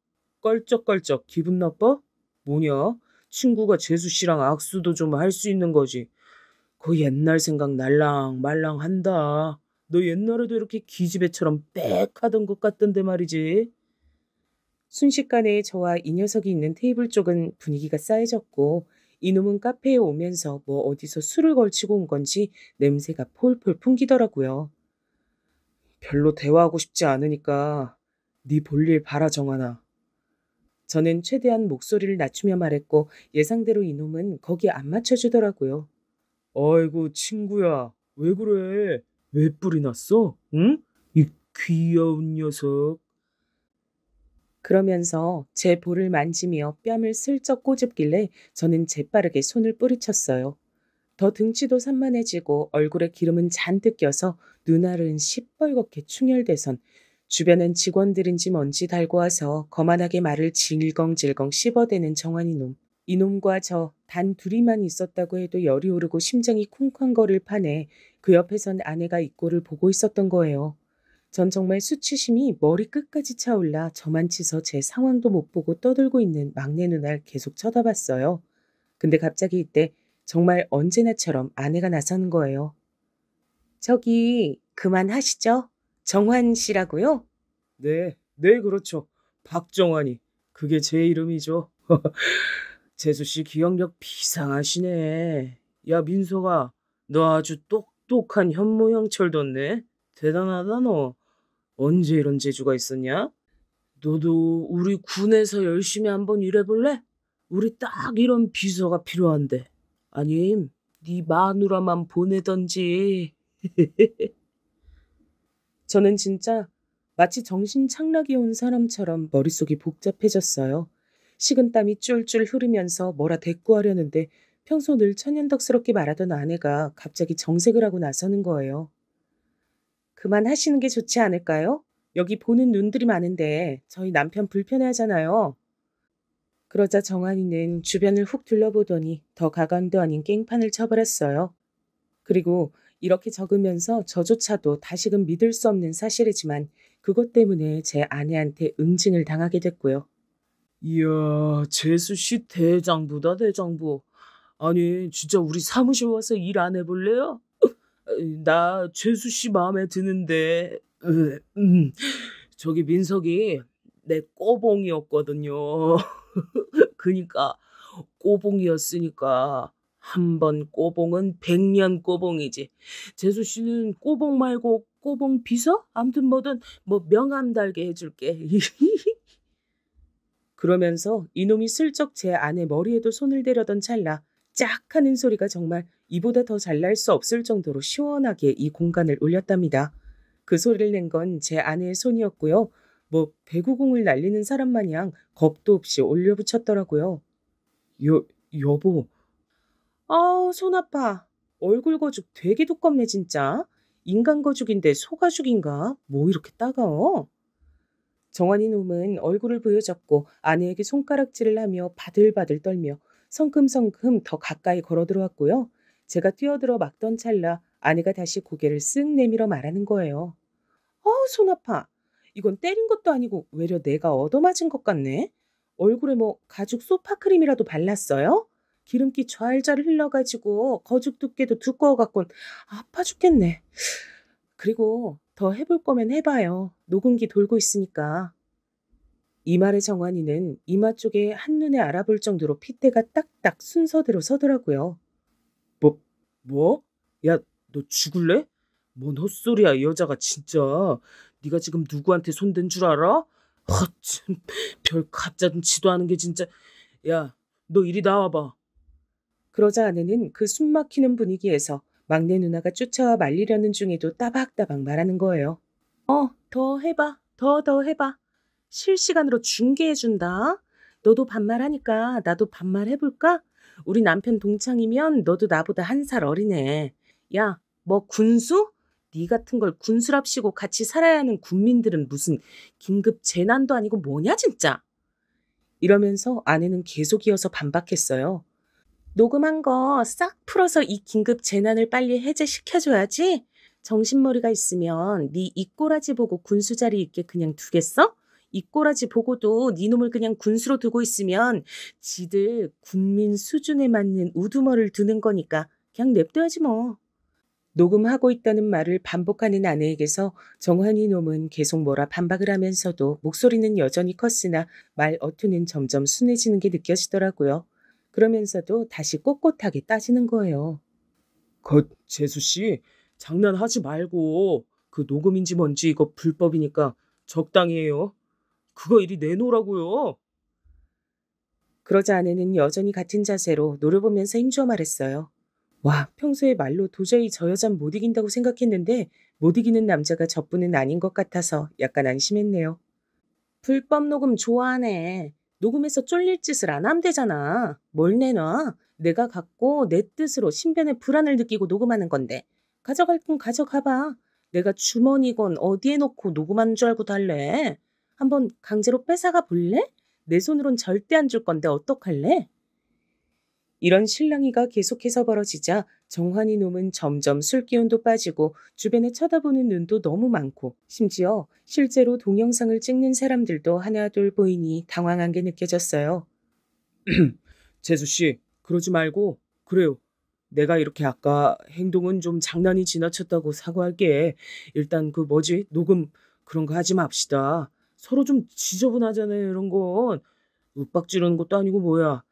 깔짝깔짝 기분 나빠? 뭐냐? 친구가 재수 씨랑 악수도 좀 할 수 있는 거지. 그 옛날 생각 날랑 말랑 한다. 너 옛날에도 이렇게 기집애처럼 빽 하던 것 같던데 말이지.
순식간에 저와 이 녀석이 있는 테이블 쪽은 분위기가 싸해졌고 이놈은 카페에 오면서 뭐 어디서 술을 걸치고 온 건지 냄새가 폴폴 풍기더라고요.
별로 대화하고 싶지 않으니까 네 볼일 봐라, 정하나.
저는 최대한 목소리를 낮추며 말했고 예상대로 이놈은 거기에 안 맞춰주더라고요.
아이고, 친구야. 왜 그래? 왜 뿔이 났어? 응? 이 귀여운 녀석.
그러면서 제 볼을 만지며 뺨을 슬쩍 꼬집길래 저는 재빠르게 손을 뿌리쳤어요. 더 등치도 산만해지고 얼굴에 기름은 잔뜩 껴서 눈알은 시뻘겋게 충혈돼선 주변엔 직원들인지 뭔지 달고 와서 거만하게 말을 질겅질겅 씹어대는 정환이 놈. 이놈과 저 단 둘이만 있었다고 해도 열이 오르고 심장이 쿵쾅거릴 판에 그 옆에선 아내가 이 꼴을 보고 있었던 거예요. 전 정말 수치심이 머리 끝까지 차올라 저만 치서 제 상황도 못 보고 떠들고 있는 막내 누나를 계속 쳐다봤어요. 근데 갑자기 이때 정말 언제나처럼 아내가 나서는 거예요. 저기 그만하시죠. 정환 씨라고요?
네, 네, 그렇죠. 박정환이. 그게 제 이름이죠. 재수 씨 기억력 비상하시네. 야, 민서가, 너 아주 똑똑한 현모양철 뒀네. 대단하다, 너. 언제 이런 재주가 있었냐? 너도 우리 군에서 열심히 한번 일해볼래? 우리 딱 이런 비서가 필요한데. 아님, 네 마누라만 보내던지.
저는 진짜 마치 정신 착락이 온 사람처럼 머릿속이 복잡해졌어요. 식은땀이 쫄쫄 흐르면서 뭐라 대꾸하려는데 평소 늘 천연덕스럽게 말하던 아내가 갑자기 정색을 하고 나서는 거예요. 그만하시는 게 좋지 않을까요? 여기 보는 눈들이 많은데 저희 남편 불편해하잖아요. 그러자 정한이는 주변을 훅 둘러보더니 더 가관도 아닌 깽판을 쳐버렸어요. 그리고 이렇게 적으면서 저조차도 다시금 믿을 수 없는 사실이지만 그것 때문에 제 아내한테 응징을 당하게 됐고요.
이야, 재수 씨 대장부다, 대장부. 아니, 진짜 우리 사무실 와서 일 안 해볼래요? 나 재수 씨 마음에 드는데. 저기 민석이 내 꼬봉이었거든요. 그니까 꼬봉이었으니까 한 번 꼬봉은 100년 꼬봉이지. 재수 씨는 꼬봉 말고 꼬봉 비서? 아무튼 뭐든 뭐 명함 달게 해줄게.
그러면서 이놈이 슬쩍 제 아내 머리에도 손을 대려던 찰나 짝 하는 소리가 정말 이보다 더 잘날 수 없을 정도로 시원하게 이 공간을 울렸답니다. 그 소리를 낸 건 제 아내의 손이었고요. 뭐 배구공을 날리는 사람 마냥 겁도 없이 올려붙였더라고요.
여보.
아우 손 아파. 얼굴 거죽 되게 두껍네 진짜. 인간 거죽인데 소 가죽인가? 뭐 이렇게 따가워? 정환이 놈은 얼굴을 보여줬고 아내에게 손가락질을 하며 바들바들 떨며 성큼성큼 더 가까이 걸어 들어왔고요. 제가 뛰어들어 막던 찰나 아내가 다시 고개를 쓱 내밀어 말하는 거예요. 손 아파. 이건 때린 것도 아니고 외려 내가 얻어맞은 것 같네. 얼굴에 뭐 가죽 소파크림이라도 발랐어요? 기름기 좔좔 흘러가지고 거죽 두께도 두꺼워갖곤 아파 죽겠네. 그리고 더 해볼 거면 해봐요. 녹음기 돌고 있으니까. 이 말에 정환이는 이마 쪽에 한눈에 알아볼 정도로 핏대가 딱딱 순서대로 서더라고요.
뭐? 야, 너 죽을래? 뭔 헛소리야, 이 여자가 진짜. 네가 지금 누구한테 손댄 줄 알아? 참, 별 가짜눈치도 하는 게 진짜. 야, 너 이리 나와봐.
그러자 아내는 그 숨막히는 분위기에서 막내 누나가 쫓아와 말리려는 중에도 따박따박 말하는 거예요. 더 해봐. 더 해봐. 실시간으로 중계해준다. 너도 반말하니까 나도 반말해볼까? 우리 남편 동창이면 너도 나보다 1살 어리네. 야, 뭐 군수? 네 같은 걸 군수랍시고 같이 살아야 하는 국민들은 무슨 긴급 재난도 아니고 뭐냐 진짜. 이러면서 아내는 계속 이어서 반박했어요. 녹음한 거 싹 풀어서 이 긴급 재난을 빨리 해제시켜줘야지. 정신머리가 있으면 네 입꼬라지 보고 군수 자리 있게 그냥 두겠어? 입꼬라지 보고도 네 놈을 그냥 군수로 두고 있으면 지들 군민 수준에 맞는 우두머리를 두는 거니까 그냥 냅둬야지 뭐. 녹음하고 있다는 말을 반복하는 아내에게서 정환이 놈은 계속 뭐라 반박을 하면서도 목소리는 여전히 컸으나 말 어투는 점점 순해지는 게 느껴지더라고요. 그러면서도 다시 꼿꼿하게 따지는 거예요.
재수씨, 장난하지 말고. 그 녹음인지 뭔지 이거 불법이니까 적당히 해요. 그거 이리 내놓으라고요.
그러자 아내는 여전히 같은 자세로 노려보면서 힘주어 말했어요. 와, 평소에 말로 도저히 저 여잔 못 이긴다고 생각했는데 못 이기는 남자가 저뿐은 아닌 것 같아서 약간 안심했네요. 불법 녹음 좋아하네. 녹음해서 쫄릴 짓을 안 하면 되잖아. 뭘 내놔? 내가 갖고 내 뜻으로 신변에 불안을 느끼고 녹음하는 건데. 가져갈 건 가져가봐. 내가 주머니건 어디에 놓고 녹음하는 줄 알고 달래. 한번 강제로 뺏어가 볼래? 내 손으론 절대 안 줄 건데 어떡할래? 이런 실랑이가 계속해서 벌어지자 정환이 놈은 점점 술 기운도 빠지고 주변에 쳐다보는 눈도 너무 많고 심지어 실제로 동영상을 찍는 사람들도 하나둘 보이니 당황한 게 느껴졌어요.
재수씨, 그러지 말고. 그래요. 내가 이렇게 아까 행동은 좀 장난이 지나쳤다고 사과할게. 일단 녹음 그런 거 하지 맙시다. 서로 좀 지저분하잖아요, 이런 건. 윽박 지르는 것도 아니고 뭐야.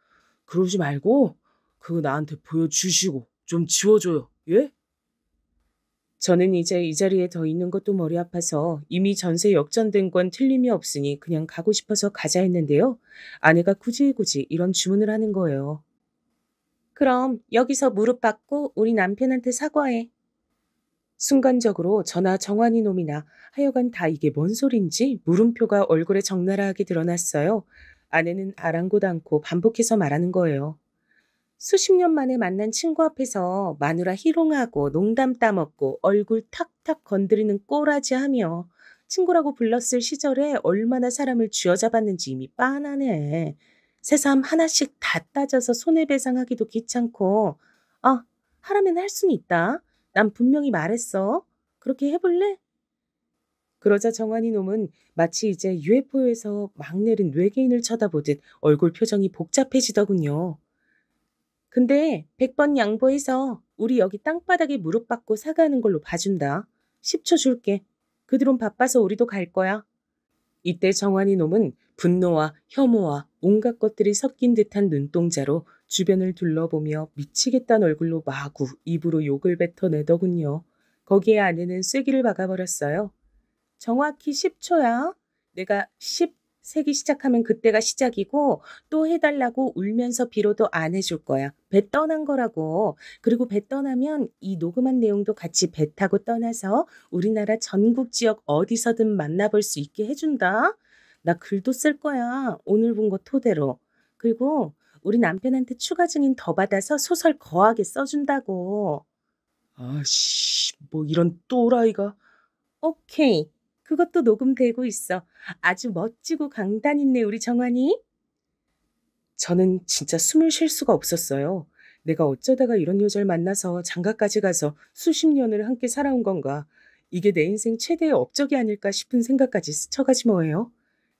그러지 말고 그거 나한테 보여주시고 좀 지워줘요. 예?
저는 이제 이 자리에 더 있는 것도 머리 아파서 이미 전세 역전된 건 틀림이 없으니 그냥 가고 싶어서 가자 했는데요. 아내가 굳이 이런 주문을 하는 거예요. 그럼 여기서 무릎 꿇고 우리 남편한테 사과해. 순간적으로 저나 정환이 놈이나 하여간 다 이게 뭔 소린지 물음표가 얼굴에 적나라하게 드러났어요. 아내는 아랑곳 않고 반복해서 말하는 거예요. 수십 년 만에 만난 친구 앞에서 마누라 희롱하고 농담 따먹고 얼굴 탁탁 건드리는 꼬라지 하며 친구라고 불렀을 시절에 얼마나 사람을 쥐어잡았는지 이미 빤하네. 새삼 하나씩 다 따져서 손해배상하기도 귀찮고 하라면 할 수는 있다. 난 분명히 말했어. 그렇게 해볼래? 그러자 정환이 놈은 마치 이제 UFO에서 막 내린 외계인을 쳐다보듯 얼굴 표정이 복잡해지더군요. 근데 100번 양보해서 우리 여기 땅바닥에 무릎 꿇고 사과하는 걸로 봐준다. 10초 줄게. 그 뒤론 바빠서 우리도 갈 거야. 이때 정환이 놈은 분노와 혐오와 온갖 것들이 섞인 듯한 눈동자로 주변을 둘러보며 미치겠다는 얼굴로 마구 입으로 욕을 뱉어내더군요. 거기에 아내는 쐐기를 박아버렸어요. 정확히 10초야. 내가 10 세기 시작하면 그때가 시작이고 또 해달라고 울면서 빌어도 안 해줄 거야. 배 떠난 거라고. 그리고 배 떠나면 이 녹음한 내용도 같이 배 타고 떠나서 우리나라 전국 지역 어디서든 만나볼 수 있게 해준다. 나 글도 쓸 거야. 오늘 본 거 토대로. 그리고 우리 남편한테 추가 증인 더 받아서 소설 거하게 써준다고.
아씨, 뭐 이런 또라이가.
오케이. 그것도 녹음되고 있어. 아주 멋지고 강단 있네 우리 정환이. 저는 진짜 숨을 쉴 수가 없었어요. 내가 어쩌다가 이런 여자를 만나서 장가까지 가서 수십 년을 함께 살아온 건가. 이게 내 인생 최대의 업적이 아닐까 싶은 생각까지 스쳐가지 뭐예요.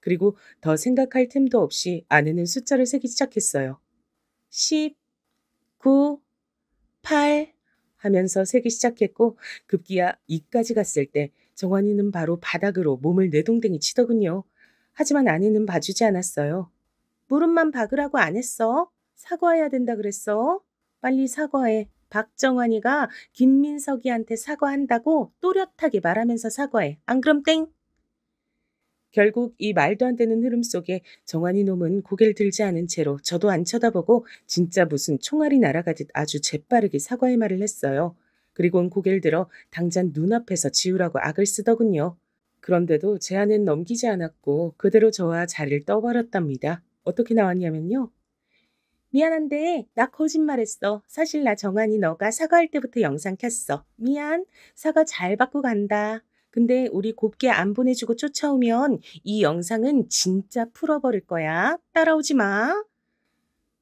그리고 더 생각할 틈도 없이 아내는 숫자를 세기 시작했어요. 10, 9, 8 하면서 세기 시작했고 급기야 2까지 갔을 때 정환이는 바로 바닥으로 몸을 내동댕이 치더군요. 하지만 아내는 봐주지 않았어요. 무릎만 박으라고 안 했어. 사과해야 된다 그랬어. 빨리 사과해. 박정환이가 김민석이한테 사과한다고 또렷하게 말하면서 사과해. 안 그럼 땡. 결국 이 말도 안 되는 흐름 속에 정환이 놈은 고개를 들지 않은 채로 저도 안 쳐다보고 진짜 무슨 총알이 날아가듯 아주 재빠르게 사과의 말을 했어요. 그리고는 고개를 들어 당장 눈앞에서 지우라고 악을 쓰더군요. 그런데도 제안은 넘기지 않았고 그대로 저와 자리를 떠버렸답니다. 어떻게 나왔냐면요. 미안한데 나 거짓말했어. 사실 나 정한이 너가 사과할 때부터 영상 켰어. 미안. 사과 잘 받고 간다. 근데 우리 곱게 안 보내주고 쫓아오면 이 영상은 진짜 풀어버릴 거야. 따라오지 마.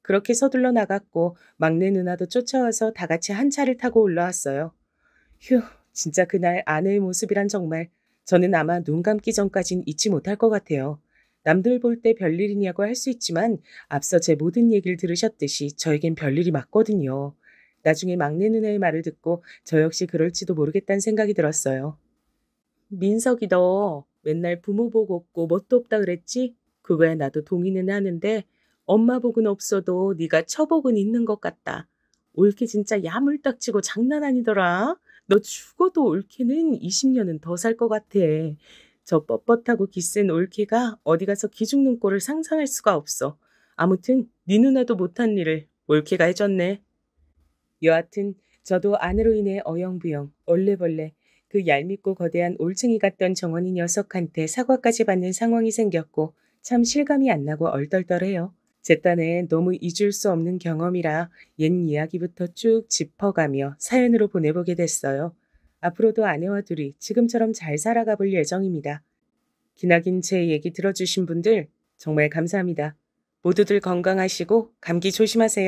그렇게 서둘러 나갔고 막내 누나도 쫓아와서 다 같이 한 차를 타고 올라왔어요. 휴, 진짜 그날 아내의 모습이란 정말 저는 아마 눈 감기 전까진 잊지 못할 것 같아요. 남들 볼 때 별일이냐고 할 수 있지만 앞서 제 모든 얘기를 들으셨듯이 저에겐 별일이 맞거든요. 나중에 막내 누나의 말을 듣고 저 역시 그럴지도 모르겠다는 생각이 들었어요. 민석이 너 맨날 부모 복 없고 뭣도 없다 그랬지? 그거야 나도 동의는 하는데 엄마 복은 없어도 네가 처복은 있는 것 같다. 올케 진짜 야물딱지고 장난 아니더라. 너 죽어도 올케는 20년은 더 살 것 같아. 저 뻣뻣하고 기센 올케가 어디 가서 기죽는 꼴을 상상할 수가 없어. 아무튼 네 누나도 못한 일을 올케가 해줬네. 여하튼 저도 아내로 인해 어영부영 얼레벌레 그 얄밉고 거대한 올챙이 같던 정원이 녀석한테 사과까지 받는 상황이 생겼고 참 실감이 안 나고 얼떨떨해요. 제 딴에 너무 잊을 수 없는 경험이라 옛 이야기부터 쭉 짚어가며 사연으로 보내보게 됐어요. 앞으로도 아내와 둘이 지금처럼 잘 살아가 볼 예정입니다. 기나긴 제 얘기 들어주신 분들 정말 감사합니다. 모두들 건강하시고 감기 조심하세요.